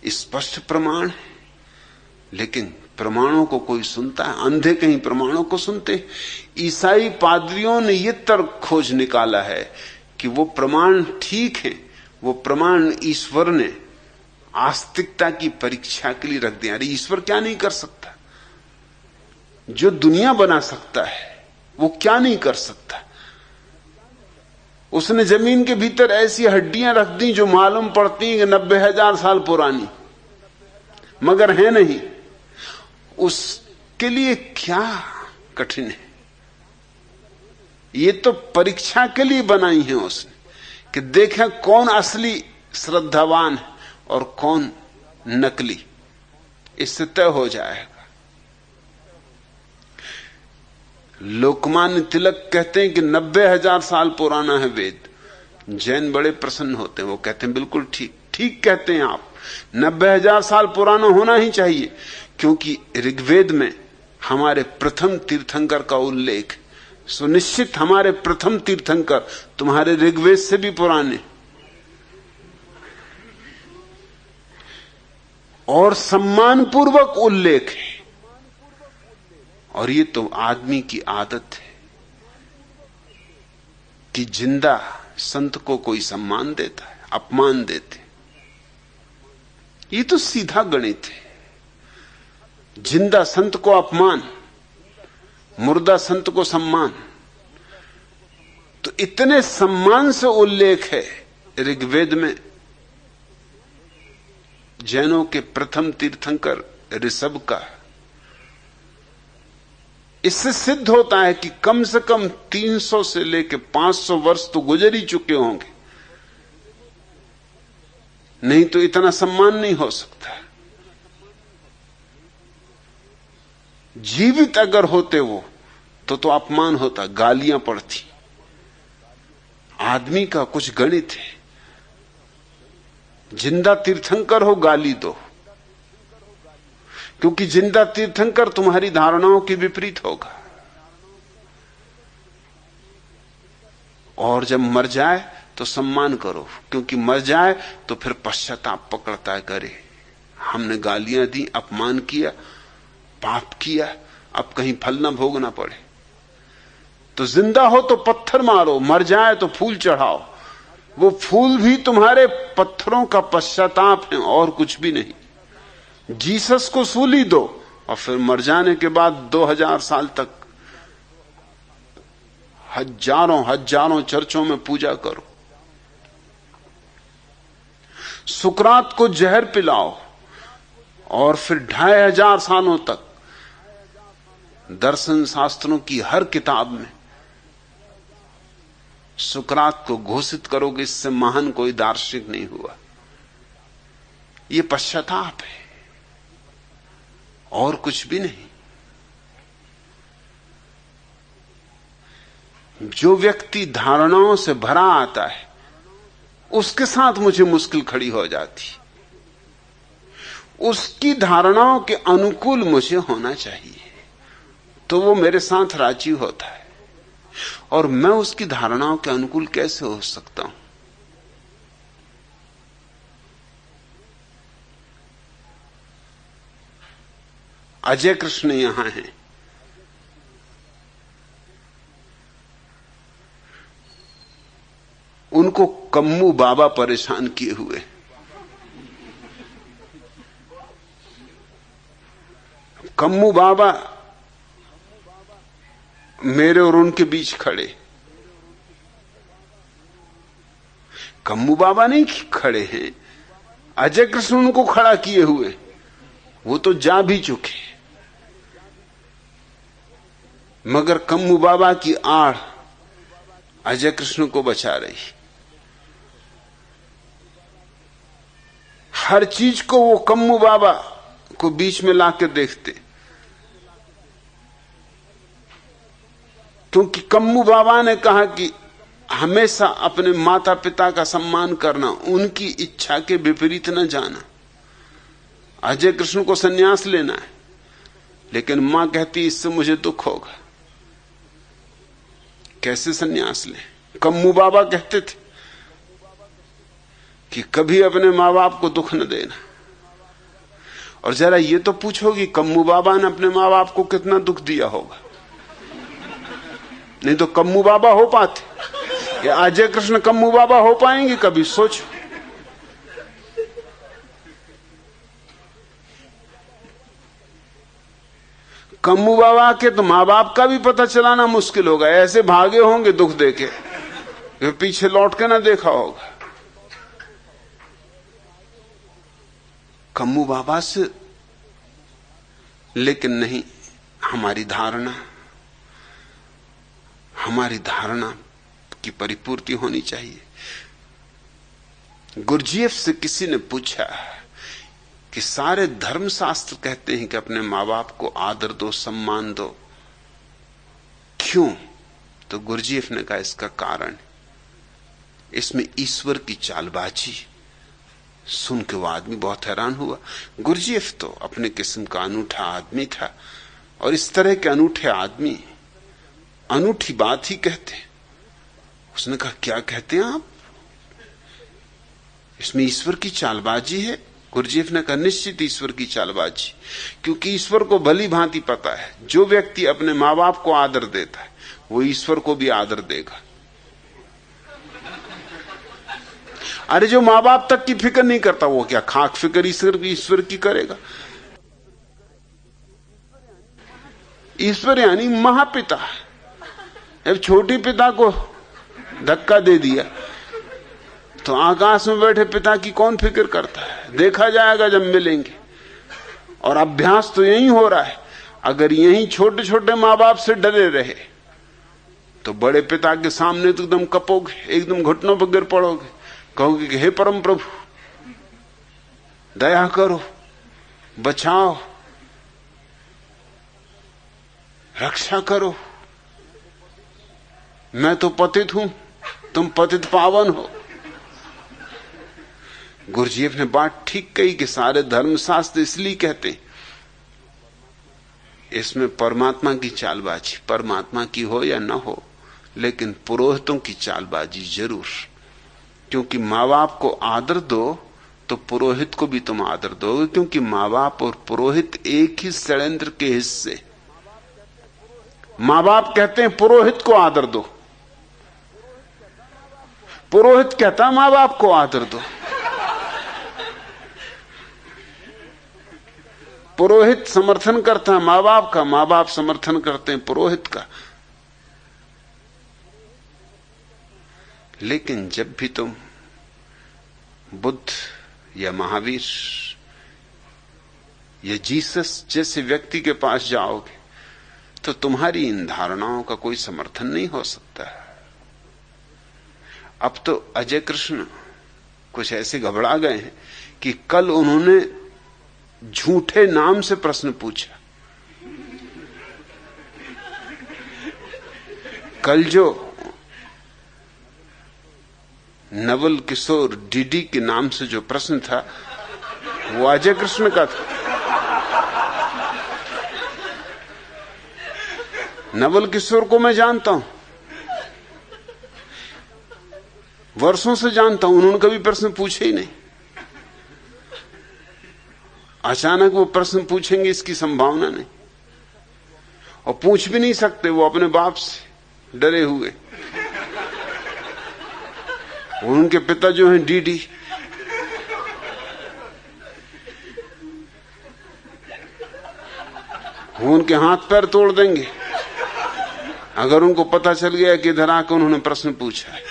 स्पष्ट प्रमाण है। लेकिन प्रमाणों को कोई सुनता है? अंधे कहीं प्रमाणों को सुनते? ईसाई पादरियों ने यह तर्क खोज निकाला है कि वो प्रमाण ठीक है, वो प्रमाण ईश्वर ने आस्तिकता की परीक्षा के लिए रख दिया। अरे ईश्वर क्या नहीं कर सकता? जो दुनिया बना सकता है वो क्या नहीं कर सकता? उसने जमीन के भीतर ऐसी हड्डियां रख दी जो मालूम पड़ती हैं कि 90,000 साल पुरानी, मगर है नहीं। उसके लिए क्या कठिन है? ये तो परीक्षा के लिए बनाई है उसने कि देखें कौन असली श्रद्धावान है और कौन नकली। इससे तय हो जाएगा। लोकमान्य तिलक कहते हैं कि 90,000 साल पुराना है वेद। जैन बड़े प्रसन्न होते हैं, वो कहते हैं बिल्कुल ठीक ठीक कहते हैं आप, 90,000 साल पुराना होना ही चाहिए, क्योंकि ऋग्वेद में हमारे प्रथम तीर्थंकर का उल्लेख। सुनिश्चित हमारे प्रथम तीर्थंकर तुम्हारे ऋग्वेद से भी पुराने। और सम्मानपूर्वक उल्लेख है। और ये तो आदमी की आदत है कि जिंदा संत को कोई सम्मान देता है, अपमान देते। ये तो सीधा गणित है। जिंदा संत को अपमान, मुर्दा संत को सम्मान। तो इतने सम्मान से उल्लेख है ऋग्वेद में जैनों के प्रथम तीर्थंकर ऋषभ का। इससे सिद्ध होता है कि कम से कम 300 से लेकर 500 वर्ष तो गुजर ही चुके होंगे, नहीं तो इतना सम्मान नहीं हो सकता। जीवित अगर होते वो तो अपमान होता, गालियां पड़ती। आदमी का कुछ गणित है। जिंदा तीर्थंकर हो, गाली दो, क्योंकि जिंदा तीर्थंकर तुम्हारी धारणाओं के विपरीत होगा। और जब मर जाए तो सम्मान करो, क्योंकि मर जाए तो फिर पश्चाताप पकड़ता है, करे हमने गालियां दी, अपमान किया, पाप किया, अब कहीं फल ना भोगना पड़े। तो जिंदा हो तो पत्थर मारो, मर जाए तो फूल चढ़ाओ। वो फूल भी तुम्हारे पत्थरों का पश्चाताप है और कुछ भी नहीं। जीसस को सूली दो और फिर मर जाने के बाद 2000 साल तक हजारों हजारों चर्चों में पूजा करो। सुकरात को जहर पिलाओ और फिर 2500 सालों तक दर्शन शास्त्रों की हर किताब में सुकरात को घोषित करोगे, इससे महान कोई दार्शनिक नहीं हुआ। यह पश्चाताप है और कुछ भी नहीं। जो व्यक्ति धारणाओं से भरा आता है उसके साथ मुझे मुश्किल खड़ी हो जाती। उसकी धारणाओं के अनुकूल मुझे होना चाहिए तो वो मेरे साथ राजी होता है, और मैं उसकी धारणाओं के अनुकूल कैसे हो सकता हूं? अजय कृष्ण यहां हैं। उनको कम्मू बाबा परेशान किए हुए। कम्मू बाबा मेरे और उनके बीच खड़े। कम्मू बाबा नहीं खड़े हैं, अजय कृष्ण उनको खड़ा किए हुए। वो तो जा भी चुके, मगर कम्मू बाबा की आड़ अजय कृष्ण को बचा रही। हर चीज को वो कम्मू बाबा को बीच में लाके देखते, क्योंकि कम्मू बाबा ने कहा कि हमेशा अपने माता पिता का सम्मान करना, उनकी इच्छा के विपरीत न जाना। अजय कृष्ण को सन्यास लेना है, लेकिन मां कहती इससे मुझे दुख होगा। कैसे सन्यास ले? कम्मू बाबा कहते थे कि कभी अपने मां बाप को दुख न देना। और जरा ये तो पूछो कि कम्मू बाबा ने अपने मां बाप को कितना दुख दिया होगा। नहीं तो कम्मू बाबा हो पाते या अजय कृष्ण कम्मू बाबा हो पाएंगे कभी? सोचो। कम्मू बाबा के तो मां बाप का भी पता चलाना मुश्किल होगा, ऐसे भागे होंगे दुख देके कि पीछे लौट के ना देखा होगा। कम्मू बाबा से, लेकिन नहीं, हमारी धारणा की परिपूर्ति होनी चाहिए। गुरजीएफ से किसी ने पूछा कि सारे धर्मशास्त्र कहते हैं कि अपने मां बाप को आदर दो, सम्मान दो, क्यों? तो गुरजीएफ ने कहा इसका कारण इसमें ईश्वर की चालबाजी। सुन के वो आदमी बहुत हैरान हुआ। गुरजीएफ तो अपने किस्म का अनूठा आदमी था, और इस तरह के अनूठे आदमी अनूठी बात ही कहते। उसने कहा क्या कहते हैं आप? इसमें ईश्वर की चालबाजी है? गुरुजीफ ने कहा निश्चित ईश्वर की चालबाजी, क्योंकि ईश्वर को भली भांति पता है जो व्यक्ति अपने माँ बाप को आदर देता है वो ईश्वर को भी आदर देगा। अरे जो माँ बाप तक की फिक्र नहीं करता वो क्या खाक फिक्र ईश्वर की करेगा। ईश्वर यानी महापिता। अब छोटी पिता को धक्का दे दिया तो आकाश में बैठे पिता की कौन फिक्र करता है? देखा जाएगा जब मिलेंगे। और अभ्यास तो यही हो रहा है। अगर यही छोटे छोटे माँ बाप से डरे रहे तो बड़े पिता के सामने तो एकदम कपोगे, एकदम घुटनों पर गिर पड़ोगे, कहोगे कि हे परम प्रभु दया करो, बचाओ, रक्षा करो, मैं तो पतित हूं, तुम पतित पावन हो। गुरुजीएफ ने बात ठीक कही कि सारे धर्मशास्त्र इसलिए कहते हैं इसमें परमात्मा की चालबाजी, परमात्मा की हो या ना हो, लेकिन पुरोहितों की चालबाजी जरूर। क्योंकि माँ बाप को आदर दो तो पुरोहित को भी तुम आदर दोगे, क्योंकि माँ बाप और पुरोहित एक ही षड्यंत्र के हिस्से। माँ बाप कहते हैं पुरोहित को आदर दो, पुरोहित कहता माँ बाप को आदर दो। पुरोहित समर्थन करता है माँ बाप का, माँ बाप समर्थन करते हैं पुरोहित का। लेकिन जब भी तुम बुद्ध या महावीर या जीसस जैसे व्यक्ति के पास जाओगे तो तुम्हारी इन धारणाओं का कोई समर्थन नहीं हो सकता। अब तो अजय कृष्ण कुछ ऐसे घबरा गए हैं कि कल उन्होंने झूठे नाम से प्रश्न पूछा। कल जो नवल किशोर डीडी के नाम से जो प्रश्न था वो अजय कृष्ण का था। नवल किशोर को मैं जानता हूं, वर्षों से जानता हूं, उन्होंने कभी प्रश्न पूछे ही नहीं। अचानक वो प्रश्न पूछेंगे इसकी संभावना नहीं, और पूछ भी नहीं सकते, वो अपने बाप से डरे हुए। उनके पिता जो हैं डीडी, वो उनके हाथ पैर तोड़ देंगे अगर उनको पता चल गया कि इधर आकर उन्होंने प्रश्न पूछा है।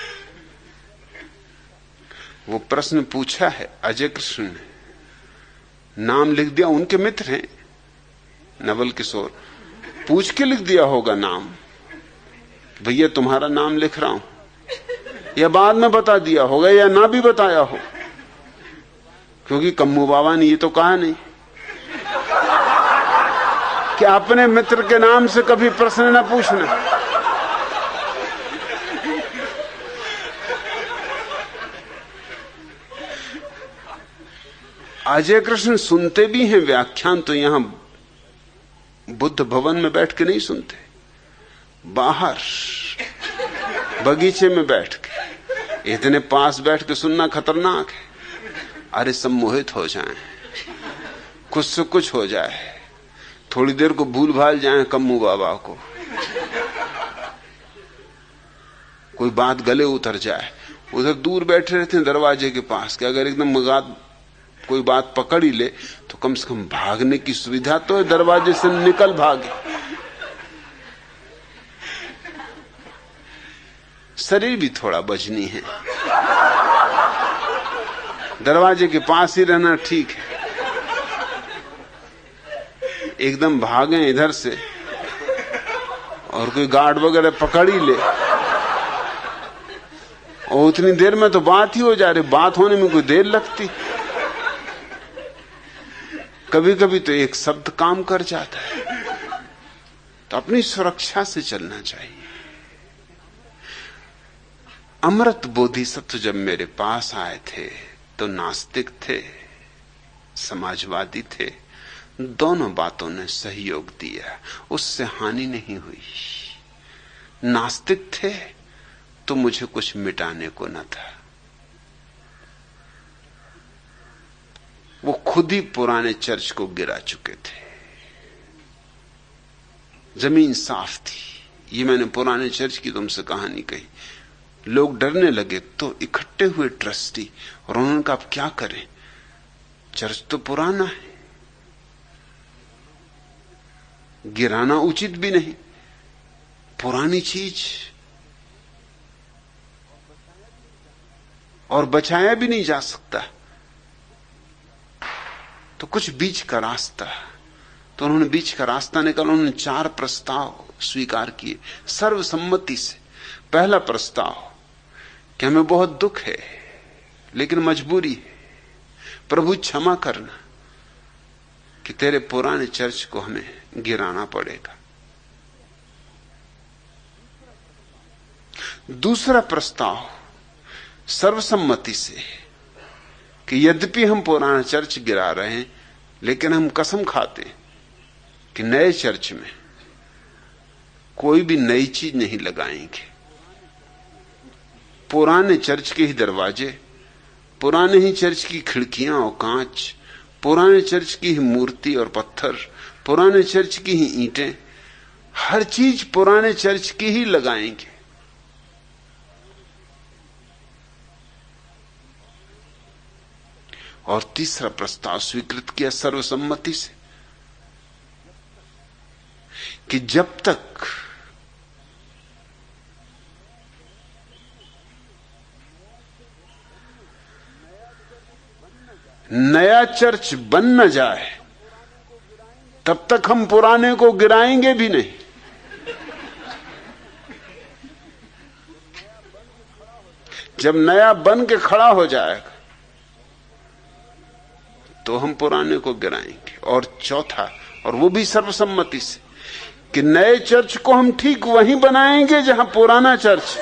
वो प्रश्न पूछा है अजय कृष्ण ने, नाम लिख दिया, उनके मित्र हैं नवल किशोर, पूछ के लिख दिया होगा नाम, भैया तुम्हारा नाम लिख रहा हूं, या बाद में बता दिया होगा या ना भी बताया हो, क्योंकि कम्मू बाबा ने ये तो कहा नहीं कि अपने मित्र के नाम से कभी प्रश्न न पूछना। अजय कृष्ण सुनते भी हैं व्याख्यान, तो यहां बुद्ध भवन में बैठ के नहीं सुनते, बाहर बगीचे में बैठ के। इतने पास बैठ के सुनना खतरनाक है। अरे सम्मोहित हो जाएं, कुछ से कुछ हो जाए, थोड़ी देर को भूल भाल जाएं कम्मू बाबा को, कोई बात गले उतर जाए। उधर दूर बैठे रहते हैं दरवाजे के पास, कि अगर एकदम कोई बात पकड़ ही ले तो कम से कम भागने की सुविधा तो है, दरवाजे से निकल भागे। शरीर भी थोड़ा बचनी है, दरवाजे के पास ही रहना ठीक है। एकदम भागे इधर से और कोई गार्ड वगैरह पकड़ ही ले, और उतनी देर में तो बात ही हो जा रही, बात होने में कोई देर लगती। कभी कभी तो एक शब्द काम कर जाता है। तो अपनी सुरक्षा से चलना चाहिए। अमृत बोधिसत्व जब मेरे पास आए थे तो नास्तिक थे, समाजवादी थे, दोनों बातों ने सहयोग दिया, उससे हानि नहीं हुई। नास्तिक थे तो मुझे कुछ मिटाने को न था, वो खुद ही पुराने चर्च को गिरा चुके थे। जमीन साफ थी। ये मैंने पुराने चर्च की तुमसे कहानी कही। लोग डरने लगे तो इकट्ठे हुए ट्रस्टी, और उन्होंने कहा अब क्या करें, चर्च तो पुराना है, गिराना उचित भी नहीं, पुरानी चीज, और बचाया भी नहीं जा सकता, तो कुछ बीच का रास्ता। तो उन्होंने बीच का रास्ता निकाला। उन्होंने 4 प्रस्ताव स्वीकार किए सर्वसम्मति से। पहला प्रस्ताव कि हमें बहुत दुख है लेकिन मजबूरी है, प्रभु क्षमा करना कि तेरे पुराने चर्च को हमें गिराना पड़ेगा। दूसरा प्रस्ताव सर्वसम्मति से कि यद्यपि हम पुराना चर्च गिरा रहे हैं लेकिन हम कसम खाते कि नए चर्च में कोई भी नई चीज नहीं लगाएंगे। पुराने चर्च के ही दरवाजे, पुराने ही चर्च की खिड़कियां और कांच, पुराने चर्च की ही मूर्ति और पत्थर, पुराने चर्च की ही ईंटें, हर चीज पुराने चर्च की ही लगाएंगे। और तीसरा प्रस्ताव स्वीकृत किया सर्वसम्मति से कि जब तक नया चर्च बन न जाए तब तक हम पुराने को गिराएंगे भी नहीं। जब नया बन के खड़ा हो जाएगा तो हम पुराने को गिराएंगे। और चौथा, और वो भी सर्वसम्मति से, कि नए चर्च को हम ठीक वहीं बनाएंगे जहां पुराना चर्च,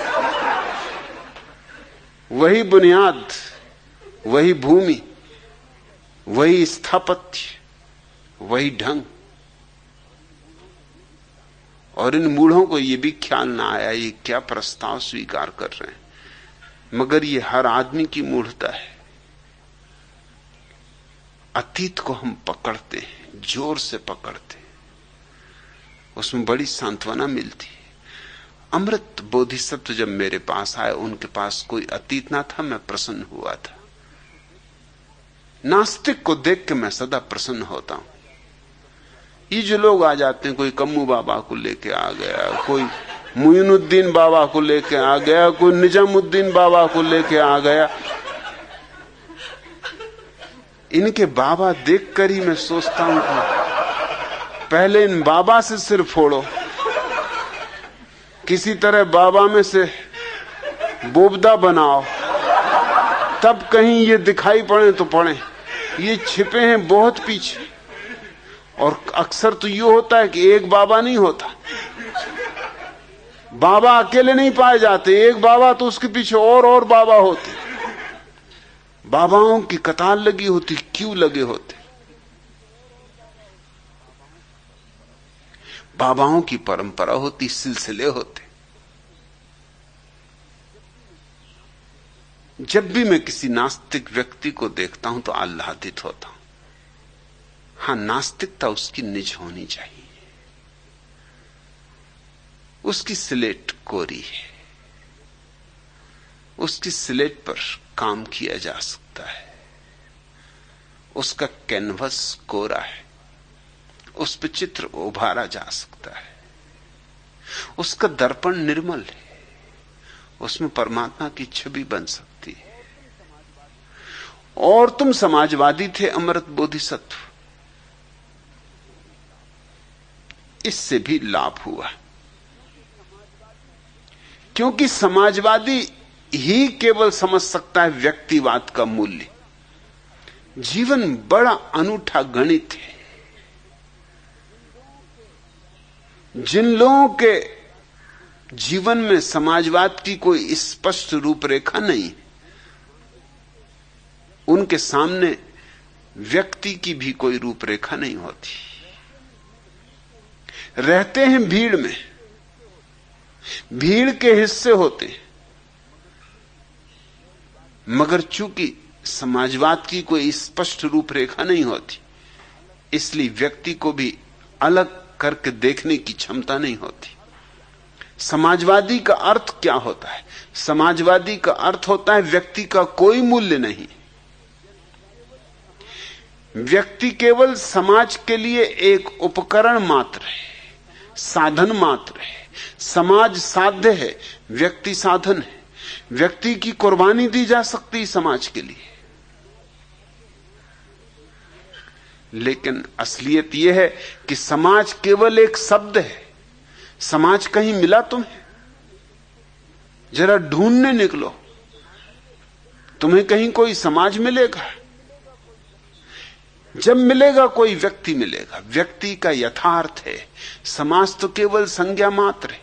वही बुनियाद, वही भूमि, वही स्थापत्य, वही ढंग। और इन मूढ़ों को यह भी ख्याल ना आया ये क्या प्रस्ताव स्वीकार कर रहे हैं, मगर ये हर आदमी की मूढ़ता है। अतीत को हम पकड़ते हैं, जोर से पकड़ते हैं, उसमें बड़ी सांत्वना मिलती है। अमृत बोधिसत्व जब मेरे पास आए, उनके पास कोई अतीत ना था, मैं प्रसन्न हुआ था। नास्तिक को देख के मैं सदा प्रसन्न होता हूं। ये जो लोग आ जाते हैं, कोई कम्मू बाबा को लेके आ गया, कोई मुइनुद्दीन बाबा को लेके आ गया, कोई निजामुद्दीन बाबा को लेके आ गया, इनके बाबा देखकर ही मैं सोचता हूं कि पहले इन बाबा से सिर फोड़ो, किसी तरह बाबा में से बोबदा बनाओ, तब कहीं ये दिखाई पड़े तो पड़े। ये छिपे हैं बहुत पीछे। और अक्सर तो ये होता है कि एक बाबा नहीं होता, बाबा अकेले नहीं पाए जाते, एक बाबा तो उसके पीछे और बाबा होते, बाबाओं की कतार लगी होती, क्यों लगे होते। बाबाओं की परंपरा होती, सिलसिले होते। जब भी मैं किसी नास्तिक व्यक्ति को देखता हूं तो आह्लादित होता हूं। हां, नास्तिकता उसकी निज होनी चाहिए। उसकी स्लेट कोरी है, उसकी स्लेट पर काम किया जा सकता है, उसका कैनवस कोरा है, उस पर चित्र उभारा जा सकता है, उसका दर्पण निर्मल है, उसमें परमात्मा की छवि बन सकती है। और तुम समाजवादी थे अमृत बोधिसत्व, इससे भी लाभ हुआ, क्योंकि समाजवादी ही केवल समझ सकता है व्यक्तिवाद का मूल्य। जीवन बड़ा अनूठा गणित है। जिन लोगों के जीवन में समाजवाद की कोई स्पष्ट रूपरेखा नहीं, उनके सामने व्यक्ति की भी कोई रूपरेखा नहीं होती। रहते हैं भीड़ में, भीड़ के हिस्से होते हैं, मगर चूंकि समाजवाद की कोई स्पष्ट रूपरेखा नहीं होती, इसलिए व्यक्ति को भी अलग करके देखने की क्षमता नहीं होती। समाजवादी का अर्थ क्या होता है? समाजवादी का अर्थ होता है व्यक्ति का कोई मूल्य नहीं। व्यक्ति केवल समाज के लिए एक उपकरण मात्र है, साधन मात्र है। समाज साध्य है, व्यक्ति साधन है। व्यक्ति की कुर्बानी दी जा सकती है समाज के लिए, लेकिन असलियत यह है कि समाज केवल एक शब्द है। समाज कहीं मिला तुम्हें? जरा ढूंढने निकलो, तुम्हें कहीं कोई समाज मिलेगा? जब मिलेगा कोई व्यक्ति मिलेगा, व्यक्ति का यथार्थ है। समाज तो केवल संज्ञा मात्र है।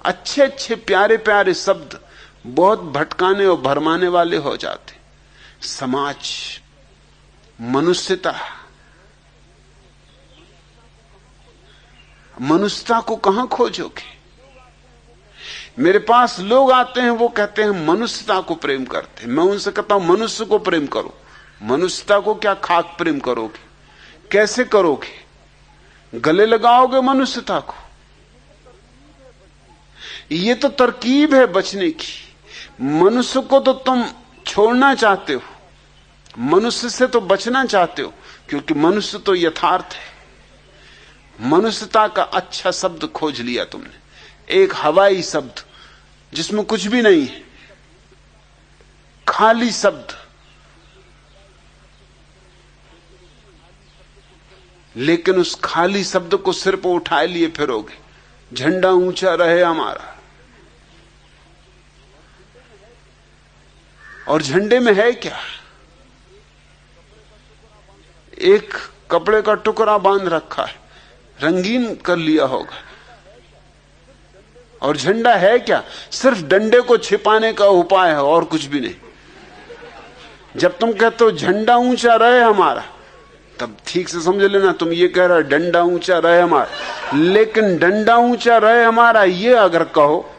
अच्छे अच्छे प्यारे प्यारे शब्द बहुत भटकाने और भरमाने वाले हो जाते। समाज, मनुष्यता, मनुष्यता को कहां खोजोगे? मेरे पास लोग आते हैं, वो कहते हैं मनुष्यता को प्रेम करते हैं। मैं उनसे कहता हूं मनुष्य को प्रेम करो। मनुष्यता को क्या खाक प्रेम करोगे? कैसे करोगे? गले लगाओगे मनुष्यता को? ये तो तरकीब है बचने की। मनुष्य को तो तुम छोड़ना चाहते हो, मनुष्य से तो बचना चाहते हो, क्योंकि मनुष्य तो यथार्थ है। मनुष्यता का अच्छा शब्द खोज लिया तुमने, एक हवाई शब्द जिसमें कुछ भी नहीं है, खाली शब्द। लेकिन उस खाली शब्द को सिर पर उठाए लिए फिरोगे, झंडा ऊंचा रहे हमारा। और झंडे में है क्या? एक कपड़े का टुकड़ा बांध रखा है, रंगीन कर लिया होगा। और झंडा है क्या? सिर्फ डंडे को छिपाने का उपाय है और कुछ भी नहीं। जब तुम कहते हो झंडा ऊंचा रहे हमारा, तब ठीक से समझ लेना तुम ये कह रहे हो डंडा ऊंचा रहे हमारा। लेकिन डंडा ऊंचा रहे हमारा ये अगर कहो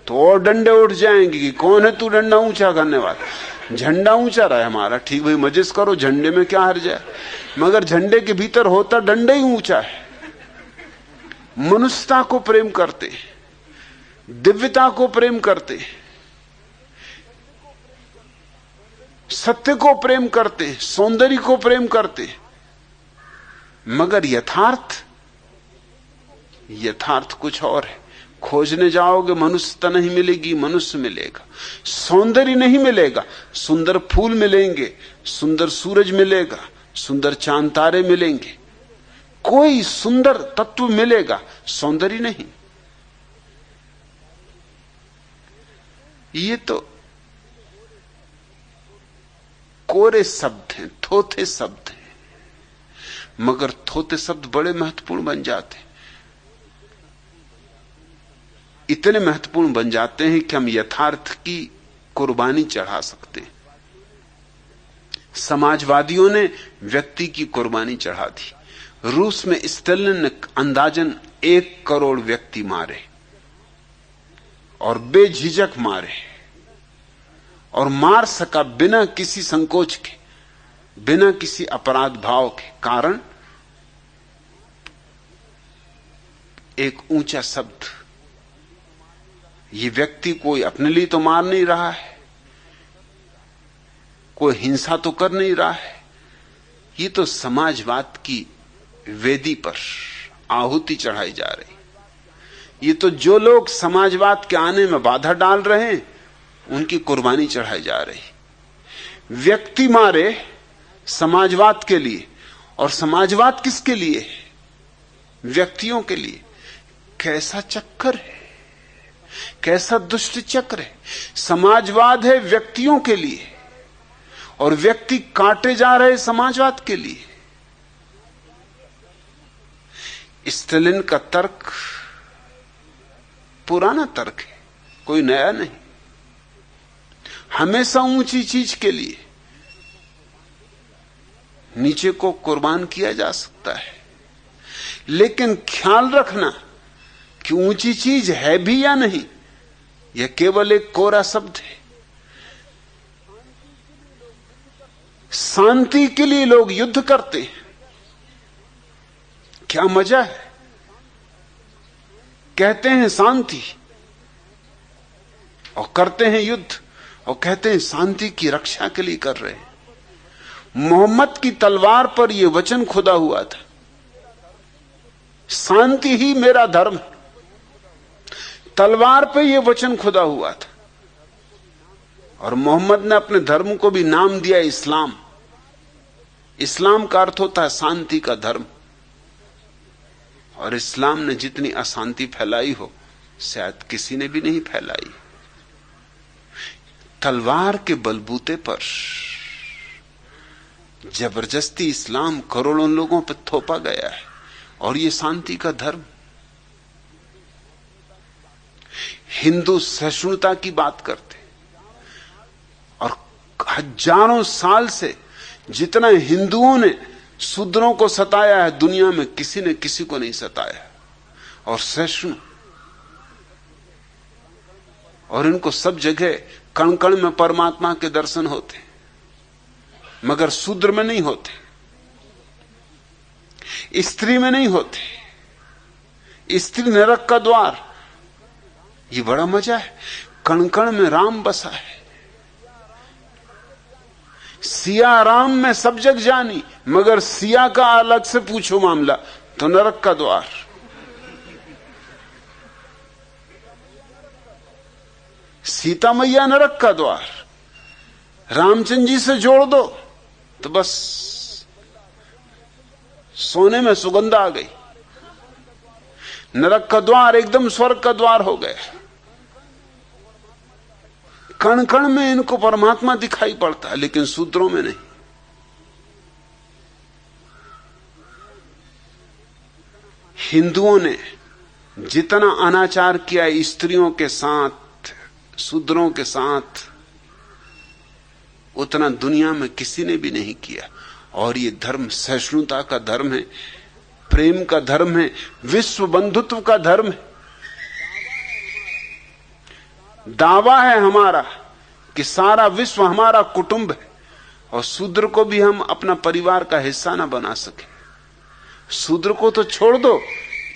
तो और डंडे उठ जाएंगे कि कौन है तू डंडा ऊंचा करने वाला। झंडा ऊंचा रहे हमारा, ठीक भाई, मजिस करो, झंडे में क्या हर्ज है। मगर झंडे के भीतर होता डंडा ही ऊंचा है। मनुष्यता को प्रेम करते, दिव्यता को प्रेम करते, सत्य को प्रेम करते, सौंदर्य को प्रेम करते, मगर यथार्थ कुछ और है। खोजने जाओगे मनुष्यता नहीं मिलेगी, मनुष्य मिलेगा। सौंदर्य नहीं मिलेगा, सुंदर फूल मिलेंगे, सुंदर सूरज मिलेगा, सुंदर चांद तारे मिलेंगे, कोई सुंदर तत्व मिलेगा, सौंदर्य नहीं। ये तो कोरे शब्द हैं, थोथे शब्द हैं, मगर थोथे शब्द बड़े महत्वपूर्ण बन जाते हैं। इतने महत्वपूर्ण बन जाते हैं कि हम यथार्थ की कुर्बानी चढ़ा सकते हैं। समाजवादियों ने व्यक्ति की कुर्बानी चढ़ा दी। रूस में स्टालिन ने अंदाजन 1 करोड़ व्यक्ति मारे और बेझिझक मारे, और मार सका बिना किसी संकोच के, बिना किसी अपराध भाव के। कारण एक ऊंचा शब्द। ये व्यक्ति कोई अपने लिए तो मार नहीं रहा है, कोई हिंसा तो कर नहीं रहा है, ये तो समाजवाद की वेदी पर आहुति चढ़ाई जा रही। ये तो जो लोग समाजवाद के आने में बाधा डाल रहे हैं उनकी कुर्बानी चढ़ाई जा रही। व्यक्ति मारे समाजवाद के लिए, और समाजवाद किसके लिए? व्यक्तियों के लिए। कैसा चक्कर है, कैसा दुष्ट चक्र है। समाजवाद है व्यक्तियों के लिए और व्यक्ति काटे जा रहे समाजवाद के लिए। स्टालिन का तर्क पुराना तर्क है, कोई नया नहीं। हमेशा ऊंची चीज के लिए नीचे को कुर्बान किया जा सकता है, लेकिन ख्याल रखना कि ऊंची चीज है भी या नहीं, यह केवल एक कोरा शब्द है। शांति के लिए लोग युद्ध करते हैं। क्या मजा है, कहते हैं शांति और करते हैं युद्ध, और कहते हैं शांति की रक्षा के लिए कर रहे हैं। मोहम्मद की तलवार पर यह वचन खुदा हुआ था, शांति ही मेरा धर्म है। तलवार पे यह वचन खुदा हुआ था, और मोहम्मद ने अपने धर्म को भी नाम दिया इस्लाम। इस्लाम का अर्थ होता है शांति का धर्म, और इस्लाम ने जितनी अशांति फैलाई हो शायद किसी ने भी नहीं फैलाई। तलवार के बलबूते पर जबरदस्ती इस्लाम करोड़ों लोगों पर थोपा गया है, और ये शांति का धर्म। हिंदू सहिष्णुता की बात करते, और हजारों साल से जितना हिंदुओं ने शूद्रों को सताया है दुनिया में किसी ने किसी को नहीं सताया, और सहिष्णु। और इनको सब जगह कण कण में परमात्मा के दर्शन होते, मगर शूद्र में नहीं होते, स्त्री में नहीं होते। स्त्री नरक का द्वार। ये बड़ा मजा है, कण कण में राम बसा है। सिया राम में सब जग जानी, मगर सिया का अलग से पूछो मामला तो नरक का द्वार। सीता मैया नरक का द्वार, रामचंद्र जी से जोड़ दो तो बस सोने में सुगंध आ गई। नरक का द्वार एकदम स्वर्ग का द्वार हो गया। कण कण में इनको परमात्मा दिखाई पड़ता है, लेकिन सूत्रों में नहीं। हिंदुओं ने जितना अनाचार किया स्त्रियों के साथ, शूद्रों के साथ, उतना दुनिया में किसी ने भी नहीं किया। और ये धर्म सहिष्णुता का धर्म है, प्रेम का धर्म है, विश्व बंधुत्व का धर्म है। दावा है हमारा कि सारा विश्व हमारा कुटुंब है, और शूद्र को भी हम अपना परिवार का हिस्सा ना बना सके। शूद्र को तो छोड़ दो,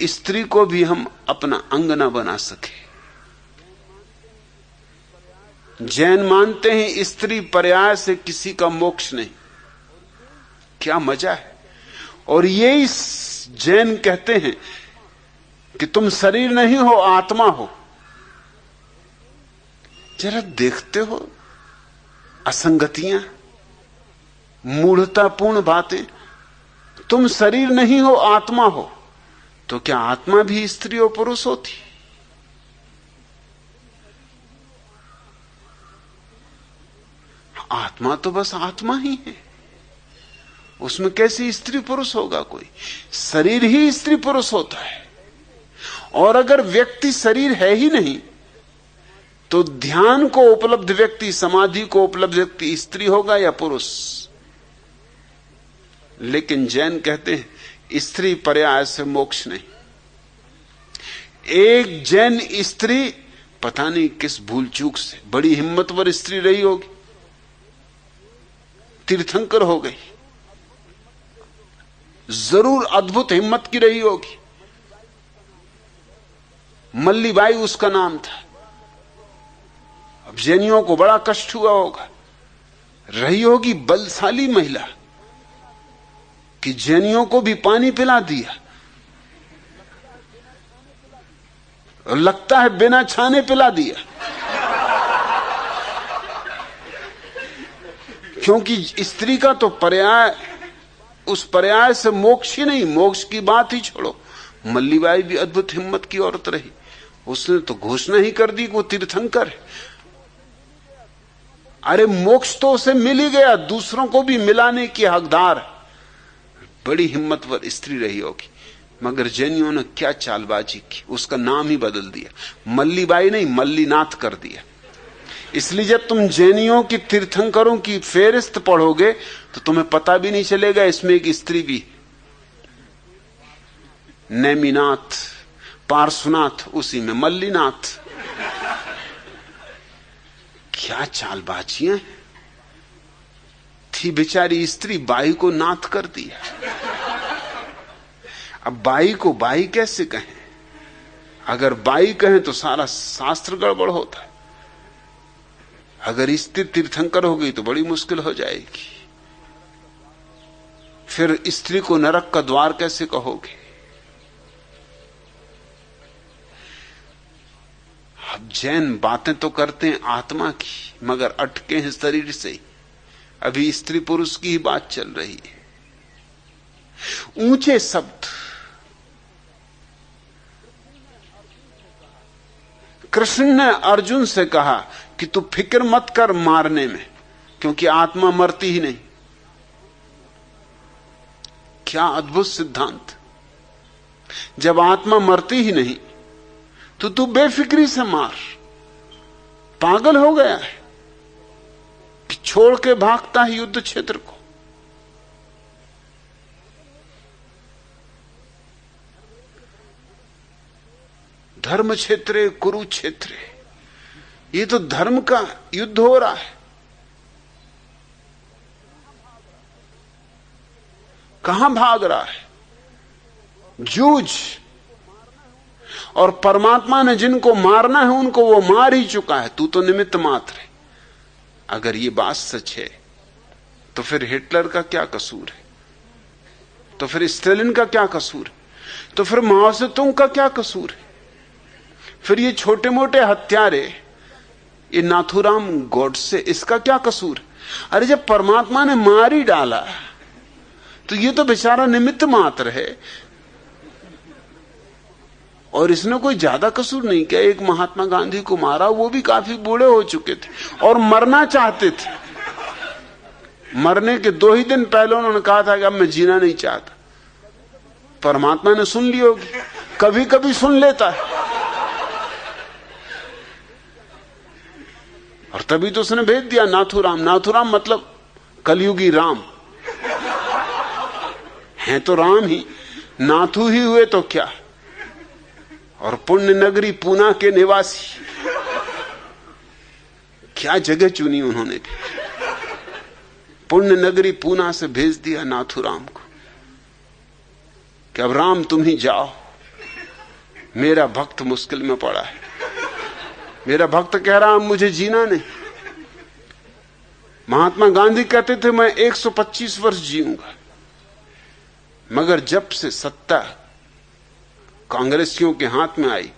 स्त्री को भी हम अपना अंग ना बना सके। जैन मानते हैं स्त्री पर्याय से किसी का मोक्ष नहीं। क्या मजा है। और यही जैन कहते हैं कि तुम शरीर नहीं हो, आत्मा हो। जरा देखते हो असंगतियां, मूढ़तापूर्ण बातें। तुम शरीर नहीं हो, आत्मा हो, तो क्या आत्मा भी स्त्री और पुरुष होती? आत्मा तो बस आत्मा ही है, उसमें कैसे स्त्री पुरुष होगा कोई? शरीर ही स्त्री पुरुष होता है। और अगर व्यक्ति शरीर है ही नहीं, तो ध्यान को उपलब्ध व्यक्ति, समाधि को उपलब्ध व्यक्ति स्त्री होगा या पुरुष? लेकिन जैन कहते हैं स्त्री पर्याय से मोक्ष नहीं। एक जैन स्त्री पता नहीं किस भूल चूक से, बड़ी हिम्मतवर स्त्री रही होगी, तीर्थंकर हो गई, जरूर अद्भुत हिम्मत की रही होगी। मल्लीबाई उसका नाम था। अब जैनियों को बड़ा कष्ट हुआ होगा, रही होगी बलशाली महिला कि जैनियों को भी पानी पिला दिया, और लगता है बिना छाने पिला दिया। क्योंकि स्त्री का तो पर्याय, उस पर्याय से मोक्ष ही नहीं, मोक्ष की बात ही छोड़ो। मल्लीबाई भी अद्भुत हिम्मत की औरत रही, उसने तो घोषणा ही कर दी कि वो तीर्थंकर है। अरे मोक्ष तो उसे मिल ही गया, दूसरों को भी मिलाने की हकदार। बड़ी हिम्मतवर स्त्री रही होगी। मगर जैनियों ने क्या चालबाजी की, उसका नाम ही बदल दिया, मल्लीबाई नहीं मल्लीनाथ कर दिया। इसलिए जब तुम जैनियों की तीर्थंकरों की फेरिस्त पढ़ोगे तो तुम्हें पता भी नहीं चलेगा इसमें एक स्त्री भी। नेमिनाथ, पार्श्वनाथ, उसी में मल्लीनाथ। क्या चालबाजियां। थी बेचारी स्त्री, बाई को नाथ कर दिया। अब बाई को बाई कैसे कहें? अगर बाई कहें तो सारा शास्त्र गड़बड़ होता है। अगर स्त्री तीर्थंकर हो गई तो बड़ी मुश्किल हो जाएगी। फिर स्त्री को नरक का द्वार कैसे कहोगे? अब जैन बातें तो करते हैं आत्मा की, मगर अटके हैं शरीर से ही। अभी स्त्री पुरुष की ही बात चल रही है। ऊंचे शब्द कृष्ण ने अर्जुन से कहा कि तू फिक्र मत कर मारने में, क्योंकि आत्मा मरती ही नहीं। क्या अद्भुत सिद्धांत! जब आत्मा मरती ही नहीं तो तू बेफिक्री से मार। पागल हो गया है कि छोड़ के भागता है युद्ध क्षेत्र को। धर्म क्षेत्र, कुरुक्षेत्र, ये तो धर्म का युद्ध हो रहा है। कहां भाग रहा है? जूझ। और परमात्मा ने जिनको मारना है उनको वो मार ही चुका है, तू तो निमित्त मात्र है। अगर ये बात सच है तो फिर हिटलर का क्या कसूर है? तो फिर स्टालिन का क्या कसूर है? तो फिर माओ से तुंग का क्या कसूर है? फिर ये छोटे मोटे हत्यारे, ये नाथुराम गोडसे, इसका क्या कसूर? अरे जब परमात्मा ने मार ही डाला तो ये तो बेचारा निमित्त मात्र है, और इसने कोई ज्यादा कसूर नहीं किया। एक महात्मा गांधी को मारा, वो भी काफी बूढ़े हो चुके थे और मरना चाहते थे। मरने के 2 ही दिन पहले उन्होंने कहा था कि अब मैं जीना नहीं चाहता। परमात्मा ने सुन ली होगी, कभी कभी सुन लेता है, और तभी तो उसने भेज दिया नाथुराम। नाथुराम मतलब कलयुगी राम हैं, तो राम ही नाथु ही हुए तो क्या। और पुण्य नगरी पूना के निवासी, क्या जगह चुनी उन्होंने भी। पुण्य नगरी पूना से भेज दिया नाथुराम को कि अब राम तुम ही जाओ, मेरा भक्त मुश्किल में पड़ा है। मेरा भक्त कह रहा मुझे जीना नहीं। महात्मा गांधी कहते थे मैं 125 वर्ष जीऊंगा, मगर जब से सत्ता कांग्रेसियों के हाथ में आई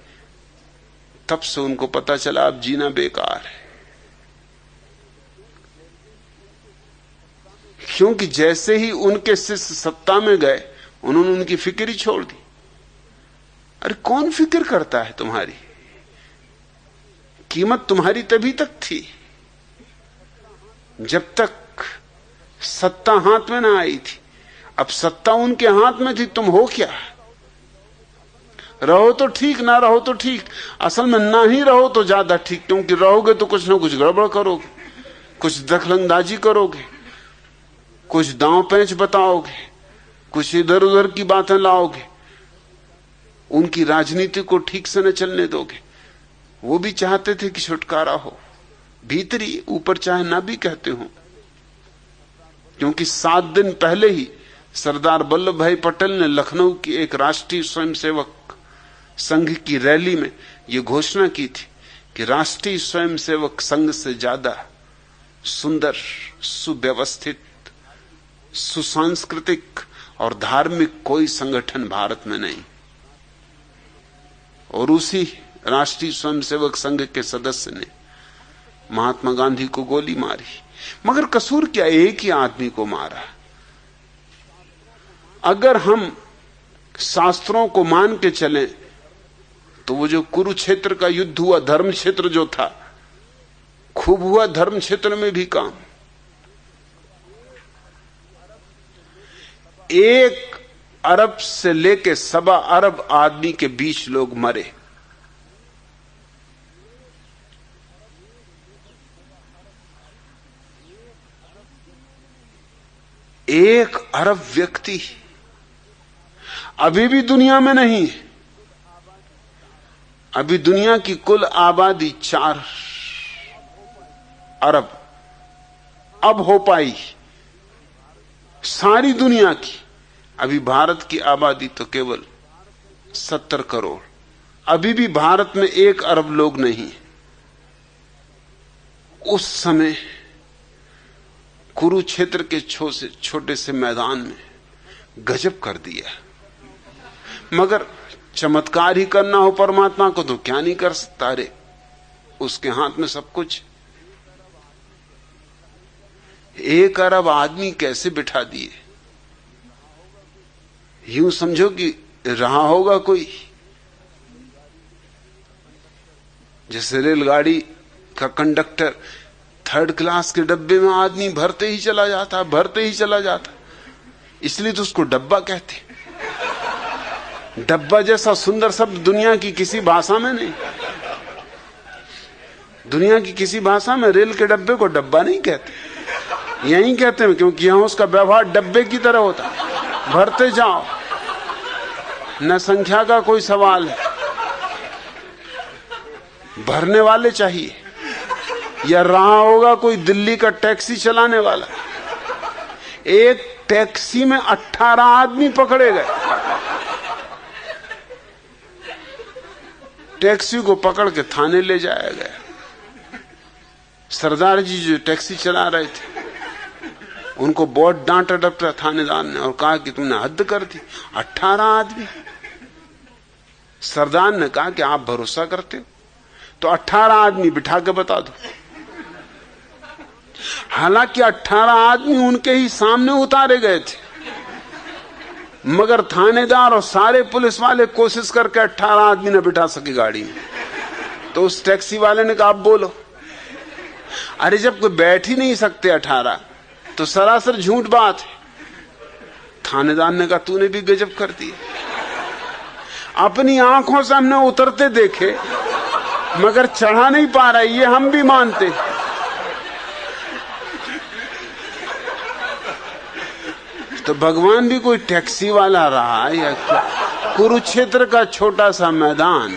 तब से उनको पता चला अब जीना बेकार है। क्योंकि जैसे ही उनके शिष्य सत्ता में गए उन्होंने उनकी फिक्र ही छोड़ दी। अरे कौन फिक्र करता है तुम्हारी? कीमत तुम्हारी तभी तक थी जब तक सत्ता हाथ में ना आई थी। अब सत्ता उनके हाथ में थी, तुम हो क्या? रहो तो ठीक, ना रहो तो ठीक। असल में ना ही रहो तो ज्यादा ठीक, क्योंकि रहोगे तो कुछ ना कुछ गड़बड़ करोगे, कुछ दखलंदाजी करोगे, कुछ दांव पैंच बताओगे, कुछ इधर उधर की बातें लाओगे, उनकी राजनीति को ठीक से न चलने दोगे। वो भी चाहते थे कि छुटकारा हो भीतरी, ऊपर चाहे ना भी कहते हो। क्योंकि 7 दिन पहले ही सरदार वल्लभ भाई पटेल ने लखनऊ की एक राष्ट्रीय स्वयंसेवक संघ की रैली में यह घोषणा की थी कि राष्ट्रीय स्वयंसेवक संघ से ज्यादा सुंदर, सुव्यवस्थित, सुसांस्कृतिक और धार्मिक कोई संगठन भारत में नहीं। और उसी राष्ट्रीय स्वयंसेवक संघ के सदस्य ने महात्मा गांधी को गोली मारी। मगर कसूर क्या? एक ही आदमी को मारा। अगर हम शास्त्रों को मान के चलें तो वो जो कुरुक्षेत्र का युद्ध हुआ, धर्म क्षेत्र जो था, खूब हुआ धर्म क्षेत्र में भी काम। 1 अरब से लेके 1.25 अरब आदमी के बीच लोग मरे। 1 अरब व्यक्ति अभी भी दुनिया में नहीं है। अभी दुनिया की कुल आबादी 4 अरब अब हो पाई, सारी दुनिया की। अभी भारत की आबादी तो केवल 70 करोड़। अभी भी भारत में 1 अरब लोग नहीं। उस समय कुरुक्षेत्र के छोटे से मैदान में गजब कर दिया। मगर चमत्कार ही करना हो परमात्मा को तो क्या नहीं कर सकता रे, उसके हाथ में सब कुछ। 1 अरब आदमी कैसे बिठा दिए? यूं समझो कि रहा होगा कोई, जैसे रेलगाड़ी का कंडक्टर 3rd क्लास के डब्बे में आदमी भरते ही चला जाता, इसलिए तो उसको डब्बा कहते। डब्बा जैसा सुंदर शब्द दुनिया की किसी भाषा में नहीं। दुनिया की किसी भाषा में रेल के डब्बे को डब्बा नहीं कहते, यही कहते हैं क्योंकि यहां उसका व्यवहार डब्बे की तरह होता है। भरते जाओ, न संख्या का कोई सवाल है, भरने वाले चाहिए। या रहा होगा कोई दिल्ली का टैक्सी चलाने वाला, एक टैक्सी में 18 आदमी पकड़े गए। टैक्सी को पकड़ के थाने ले जाया गया। सरदार जी जो टैक्सी चला रहे थे, उनको बहुत डांटा डपटा थानेदार ने और कहा कि तुमने हद कर दी, 18 आदमी। सरदार ने कहा कि आप भरोसा करते हो तो 18 आदमी बिठा के बता दो। हालांकि 18 आदमी उनके ही सामने उतारे गए थे, मगर थानेदार और सारे पुलिस वाले कोशिश करके 18 आदमी न बिठा सके गाड़ी में। तो उस टैक्सी वाले ने कहा आप बोलो। अरे जब कोई बैठ ही नहीं सकते 18 तो सरासर झूठ बात है। थानेदार ने कहा तूने भी गजब कर दी, अपनी आंखों से हमने उतरते देखे मगर चढ़ा नहीं पा रहा, ये हम भी मानते। तो भगवान भी कोई टैक्सी वाला रहा या क्या? कुरुक्षेत्र का छोटा सा मैदान,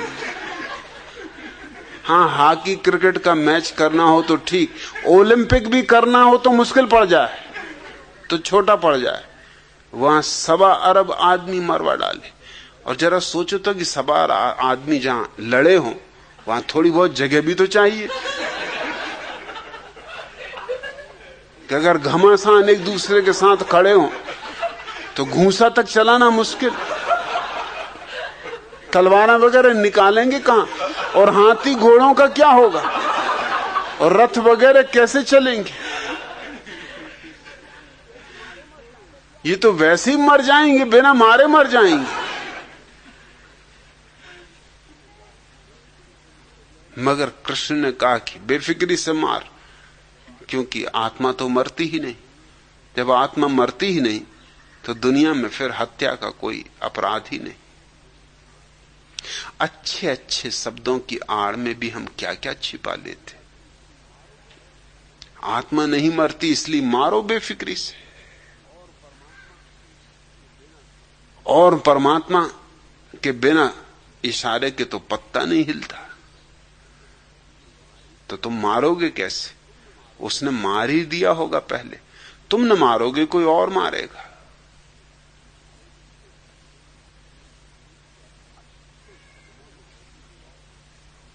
हाँ हॉकी क्रिकेट का मैच करना हो तो ठीक, ओलंपिक भी करना हो तो मुश्किल पड़ जाए, तो छोटा पड़ जाए। वहां 1.25 अरब आदमी मरवा डाले। और जरा सोचो तो कि 1.25 आदमी जहां लड़े हों वहां थोड़ी बहुत जगह भी तो चाहिए कि अगर घमासान एक दूसरे के साथ खड़े हों तो घूंसा तक चलाना मुश्किल, तलवारें वगैरह निकालेंगे कहां? और हाथी घोड़ों का क्या होगा? और रथ वगैरह कैसे चलेंगे? ये तो वैसे ही मर जाएंगे, बिना मारे मर जाएंगे। मगर कृष्ण ने कहा कि बेफिक्री से मार, क्योंकि आत्मा तो मरती ही नहीं। जब आत्मा मरती ही नहीं तो दुनिया में फिर हत्या का कोई अपराध ही नहीं। अच्छे अच्छे शब्दों की आड़ में भी हम क्या क्या छिपा लेते। आत्मा नहीं मरती इसलिए मारो बेफिक्री से। और परमात्मा के बिना इशारे के तो पत्ता नहीं हिलता, तो तुम मारोगे कैसे? उसने मार ही दिया होगा पहले। तुम न मारोगे, कोई और मारेगा।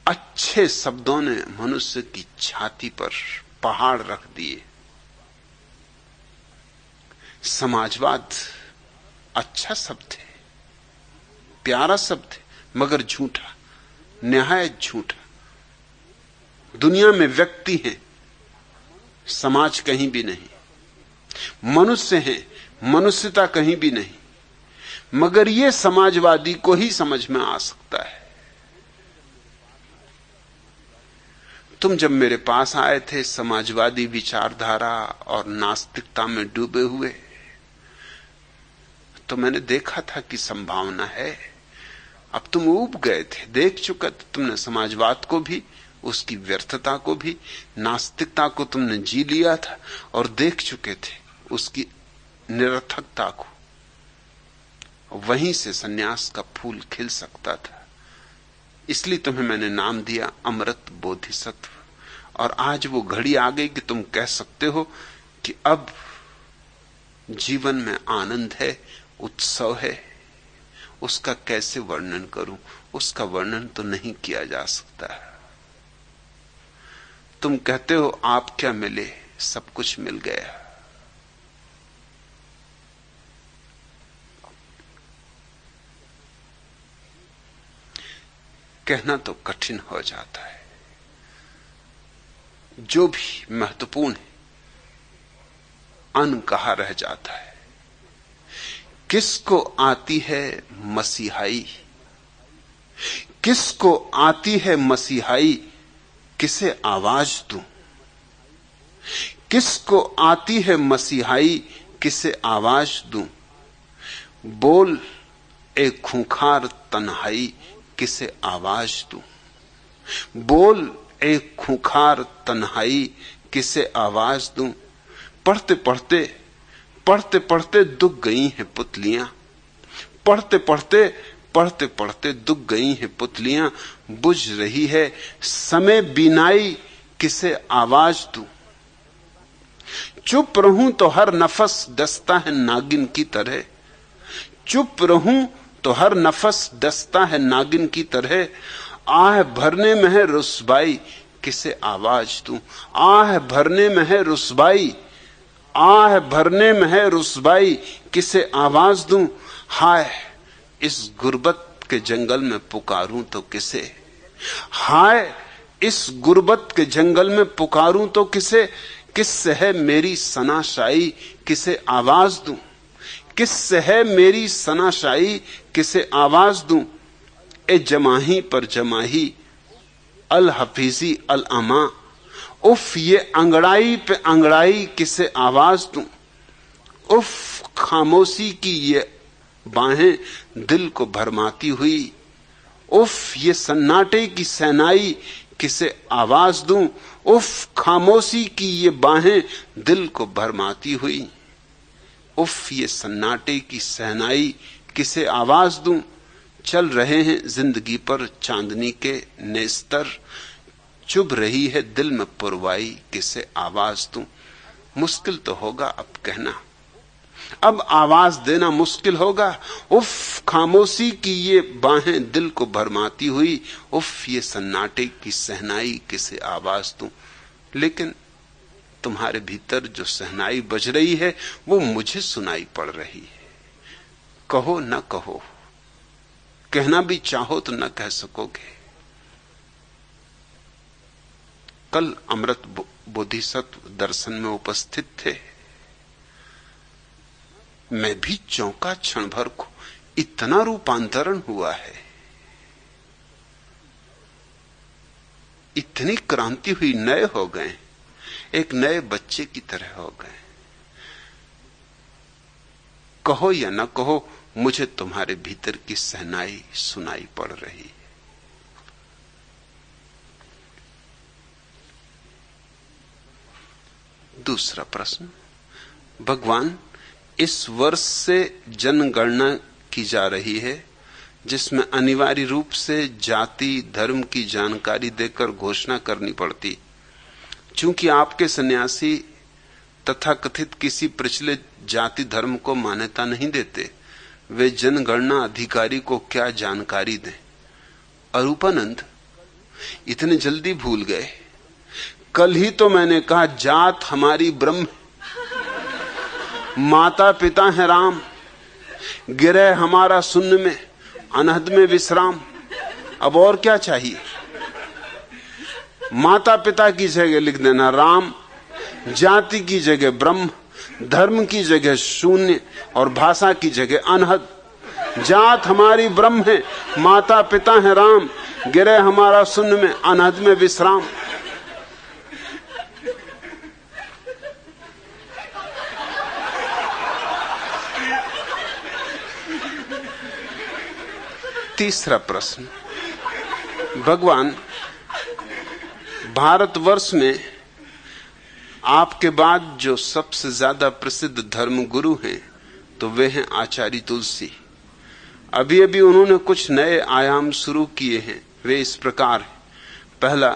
अच्छे शब्दों ने मनुष्य की छाती पर पहाड़ रख दिए। समाजवाद अच्छा शब्द है, प्यारा शब्द है, मगर झूठा, निहायत झूठा। दुनिया में व्यक्ति हैं, समाज कहीं भी नहीं। मनुष्य हैं, मनुष्यता कहीं भी नहीं। मगर यह समाजवादी को ही समझ में आ सकता है। तुम जब मेरे पास आए थे समाजवादी विचारधारा और नास्तिकता में डूबे हुए, तो मैंने देखा था कि संभावना है। अब तुम ऊब गए थे, देख चुका था तुमने समाजवाद को भी, उसकी व्यर्थता को भी, नास्तिकता को तुमने जी लिया था और देख चुके थे उसकी निरर्थकता को। वहीं से सन्यास का फूल खिल सकता था। इसलिए तुम्हें मैंने नाम दिया अमृत बोधिसत्व। और आज वो घड़ी आ गई कि तुम कह सकते हो कि अब जीवन में आनंद है, उत्सव है, उसका कैसे वर्णन करूं? उसका वर्णन तो नहीं किया जा सकता। तुम कहते हो आप क्या मिले? सब कुछ मिल गया। कहना तो कठिन हो जाता है। जो भी महत्वपूर्ण है अनकहा रह जाता है। किसको आती है मसीहाई? किसको आती है मसीहाई? किसे आवाज दूं? किसको आती है मसीहाई? किसे आवाज दूं? बोल एक खूंखार तन्हाई, किसे आवाज दूं? बोल एक खूंखार तन्हाई, किसे आवाज दूं? पढ़ते पढ़ते पढ़ते पढ़ते दुख गई हैं पुतलियां। पढ़ते पढ़ते पढ़ते पढ़ते दुख गई हैं पुतलियां। बुझ रही है समय बिनाई, किसे आवाज दूं? चुप रहूं तो हर नफस डसता है नागिन की तरह। चुप रहूं तो हर नफस डसता है नागिन की तरह। आह भरने में है रुसवाई, किसे आवाज दूं? आह भरने में है रुसवाई, आह भरने में है रुसवाई, किसे आवाज दूं? हाय इस गुर्बत के जंगल में पुकारूं तो किसे? हाय इस गुर्बत के जंगल में पुकारूं तो किसे? किससे है मेरी सनाशाई, किसे आवाज दूं? किससे है मेरी सनाशाई, किसे आवाज दूं? ए जमाही पर जमाही अल हफीजी अल अमा, उफ ये अंगड़ाई पे अंगड़ाई, किसे आवाज दूं? उफ खामोशी की ये बाहें दिल को भरमाती हुई। उफ ये सन्नाटे की सहनाई, किसे आवाज दूं? उफ खामोशी की ये बाहें दिल को भरमाती हुई। उफ ये सन्नाटे की सहनाई, किसे आवाज दूं? चल रहे हैं जिंदगी पर चांदनी के नेस्तर, चुभ रही है दिल में पुरवाई, किसे आवाज दूं? मुश्किल तो होगा अब कहना, अब आवाज देना मुश्किल होगा। उफ खामोशी की ये बाहें दिल को भरमाती हुई। उफ ये सन्नाटे की सहनाई, किसे आवाज दूं? लेकिन तुम्हारे भीतर जो सहनाई बज रही है वो मुझे सुनाई पड़ रही है। कहो न कहो, कहना भी चाहो तो न कह सकोगे। कल अमृत बोधिसत्व दर्शन में उपस्थित थे। मैं भी चौंका क्षण भर को, इतना रूपांतरण हुआ है, इतनी क्रांति हुई, नए हो गए, एक नए बच्चे की तरह हो गए। कहो या न कहो, मुझे तुम्हारे भीतर की सहनाई सुनाई पड़ रही है। दूसरा प्रश्न, भगवान इस वर्ष से जनगणना की जा रही है जिसमें अनिवार्य रूप से जाति धर्म की जानकारी देकर घोषणा करनी पड़ती। चूंकि आपके सन्यासी तथाकथित किसी प्रचलित जाति धर्म को मान्यता नहीं देते, वे जनगणना अधिकारी को क्या जानकारी दें? अरूपानंद इतने जल्दी भूल गए। कल ही तो मैंने कहा जात हमारी ब्रह्म, माता पिता है राम, गिरह हमारा शून्य में, अनहद में विश्राम। अब और क्या चाहिए? माता पिता की जगह लिख देना राम, जाति की जगह ब्रह्म, धर्म की जगह शून्य और भाषा की जगह अनहद। जात हमारी ब्रह्म है, माता पिता है राम, गिरह हमारा शून्य में, अनहद में विश्राम। तीसरा प्रश्न, भगवान भारतवर्ष में आपके बाद जो सबसे ज्यादा प्रसिद्ध धर्म गुरु हैं तो वे हैं आचार्य तुलसी। अभी अभी उन्होंने कुछ नए आयाम शुरू किए हैं। वे इस प्रकार हैं। पहला,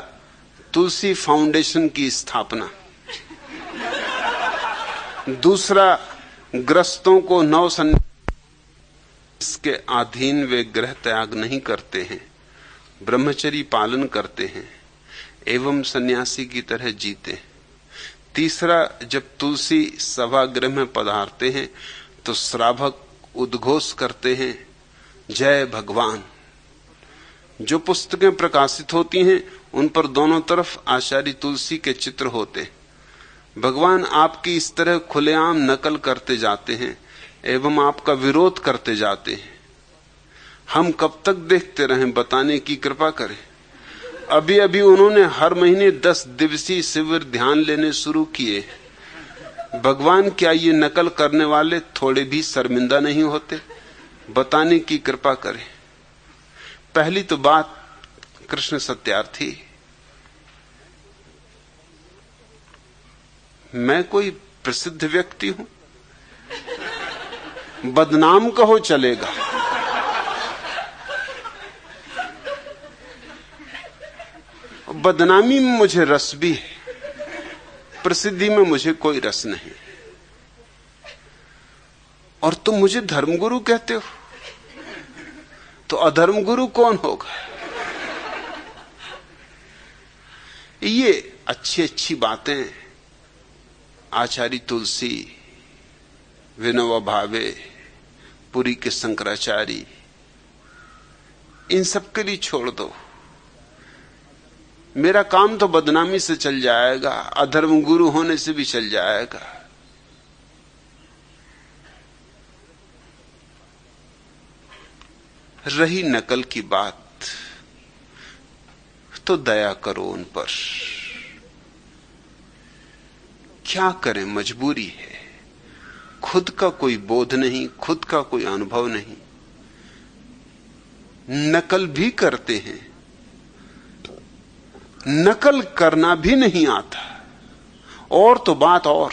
तुलसी फाउंडेशन की स्थापना। दूसरा, ग्रस्तों को नव सन्यास के अधीन वे गृह त्याग नहीं करते हैं, ब्रह्मचर्य पालन करते हैं एवं सन्यासी की तरह जीते हैं। तीसरा, जब तुलसी सभागृह में पधारते हैं तो श्रावक उद्घोष करते हैं, जय भगवान। जो पुस्तकें प्रकाशित होती हैं उन पर दोनों तरफ आचार्य तुलसी के चित्र होते। भगवान आपकी इस तरह खुलेआम नकल करते जाते हैं एवं आपका विरोध करते जाते हैं। हम कब तक देखते रहें, बताने की कृपा करें। अभी अभी उन्होंने हर महीने 10 दिवसीय शिविर ध्यान लेने शुरू किए। भगवान, क्या ये नकल करने वाले थोड़े भी शर्मिंदा नहीं होते? बताने की कृपा करें। पहली तो बात, कृष्ण सत्यार्थी, मैं कोई प्रसिद्ध व्यक्ति हूं? बदनाम कहो चलेगा। बदनामी में मुझे रस भी है, प्रसिद्धि में मुझे कोई रस नहीं। और तुम मुझे धर्मगुरु कहते हो, तो अधर्मगुरु कौन होगा? ये अच्छी अच्छी बातें आचार्य तुलसी, विनोबा भावे, पुरी के शंकराचार्य, इन सब के लिए छोड़ दो। मेरा काम तो बदनामी से चल जाएगा, अधर्म गुरु होने से भी चल जाएगा। रही नकल की बात, तो दया करो उन पर। क्या करें, मजबूरी है। खुद का कोई बोध नहीं, खुद का कोई अनुभव नहीं, नकल भी करते हैं। नकल करना भी नहीं आता, और तो बात और।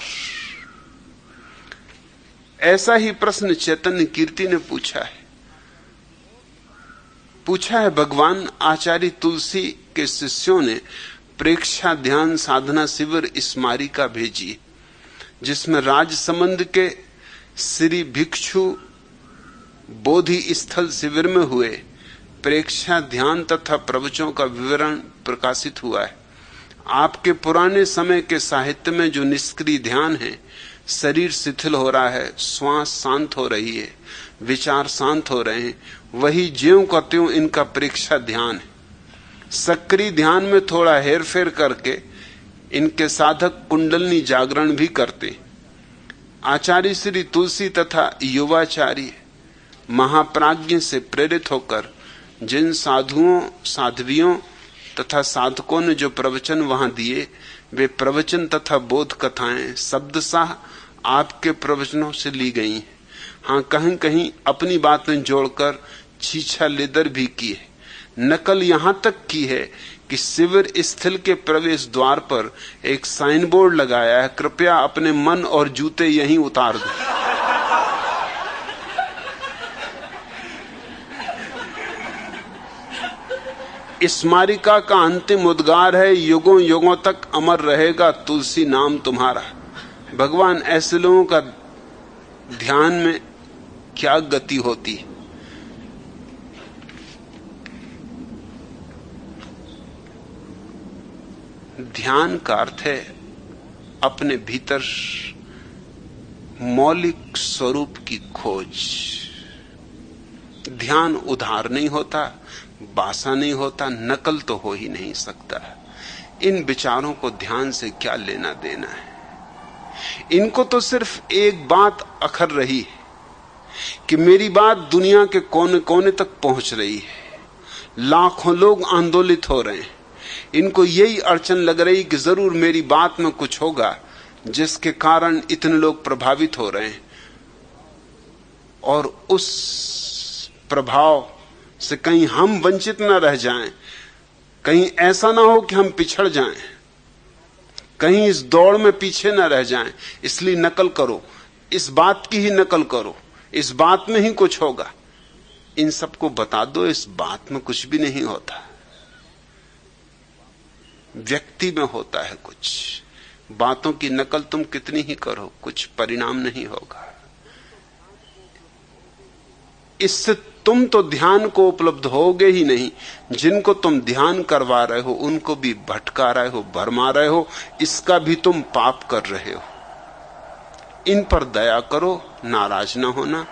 ऐसा ही प्रश्न चैतन्य कीर्ति ने पूछा है भगवान आचार्य तुलसी के शिष्यों ने प्रेक्षा ध्यान साधना शिविर स्मारिका भेजी, जिसमें राजसमंद के श्री भिक्षु बोधि स्थल शिविर में हुए प्रेक्षा ध्यान तथा प्रवचनों का विवरण प्रकाशित हुआ है। आपके पुराने समय के साहित्य में जो निष्क्रिय ध्यान है, शरीर शिथिल हो रहा है, श्वास शांत हो रही है, विचार शांत हो रहे हैं, वही ज्यों का त्यों इनका प्रेक्षा ध्यान है। सक्रिय ध्यान में थोड़ा हेरफेर करके इनके साधक कुंडलनी जागरण भी करते। आचार्य श्री तुलसी तथा युवाचार्य महाप्राज्ञ से प्रेरित होकर जिन साधुओं साध्वियों तथा साधकों ने जो प्रवचन वहां दिए, वे प्रवचन तथा बोध कथाएं शब्दशाह आपके प्रवचनों से ली गई हैं। हाँ, कहीं कहीं अपनी बातें जोड़कर छीछा लेदर भी की है। नकल यहां तक की है कि शिविर स्थल के प्रवेश द्वार पर एक साइन बोर्ड लगाया है, कृपया अपने मन और जूते यहीं उतार दो। स्मारिका का अंतिम उद्गार है, युगों युगों तक अमर रहेगा तुलसी नाम तुम्हारा। भगवान, ऐसे लोगों का ध्यान में क्या गति होती है। ध्यान का अर्थ है अपने भीतर मौलिक स्वरूप की खोज। ध्यान उधार नहीं होता, बासा नहीं होता, नकल तो हो ही नहीं सकता। इन विचारों को ध्यान से क्या लेना देना है। इनको तो सिर्फ एक बात अखर रही है कि मेरी बात दुनिया के कोने कोने तक पहुंच रही है, लाखों लोग आंदोलित हो रहे हैं। इनको यही अड़चन लग रही कि जरूर मेरी बात में कुछ होगा जिसके कारण इतने लोग प्रभावित हो रहे हैं, और उस प्रभाव से कहीं हम वंचित न रह जाएं, कहीं ऐसा ना हो कि हम पिछड़ जाएं, कहीं इस दौड़ में पीछे न रह जाएं। इसलिए नकल करो, इस बात की ही नकल करो, इस बात में ही कुछ होगा। इन सबको बता दो, इस बात में कुछ भी नहीं होता, व्यक्ति में होता है कुछ। बातों की नकल तुम कितनी ही करो, कुछ परिणाम नहीं होगा। इससे तुम तो ध्यान को उपलब्ध होगे ही नहीं, जिनको तुम ध्यान करवा रहे हो उनको भी भटका रहे हो, भरमा रहे हो, इसका भी तुम पाप कर रहे हो। इन पर दया करो, नाराज ना होना,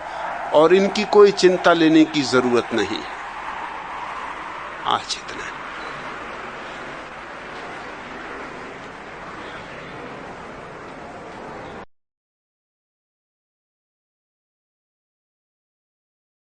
और इनकी कोई चिंता लेने की जरूरत नहीं। आज इतना।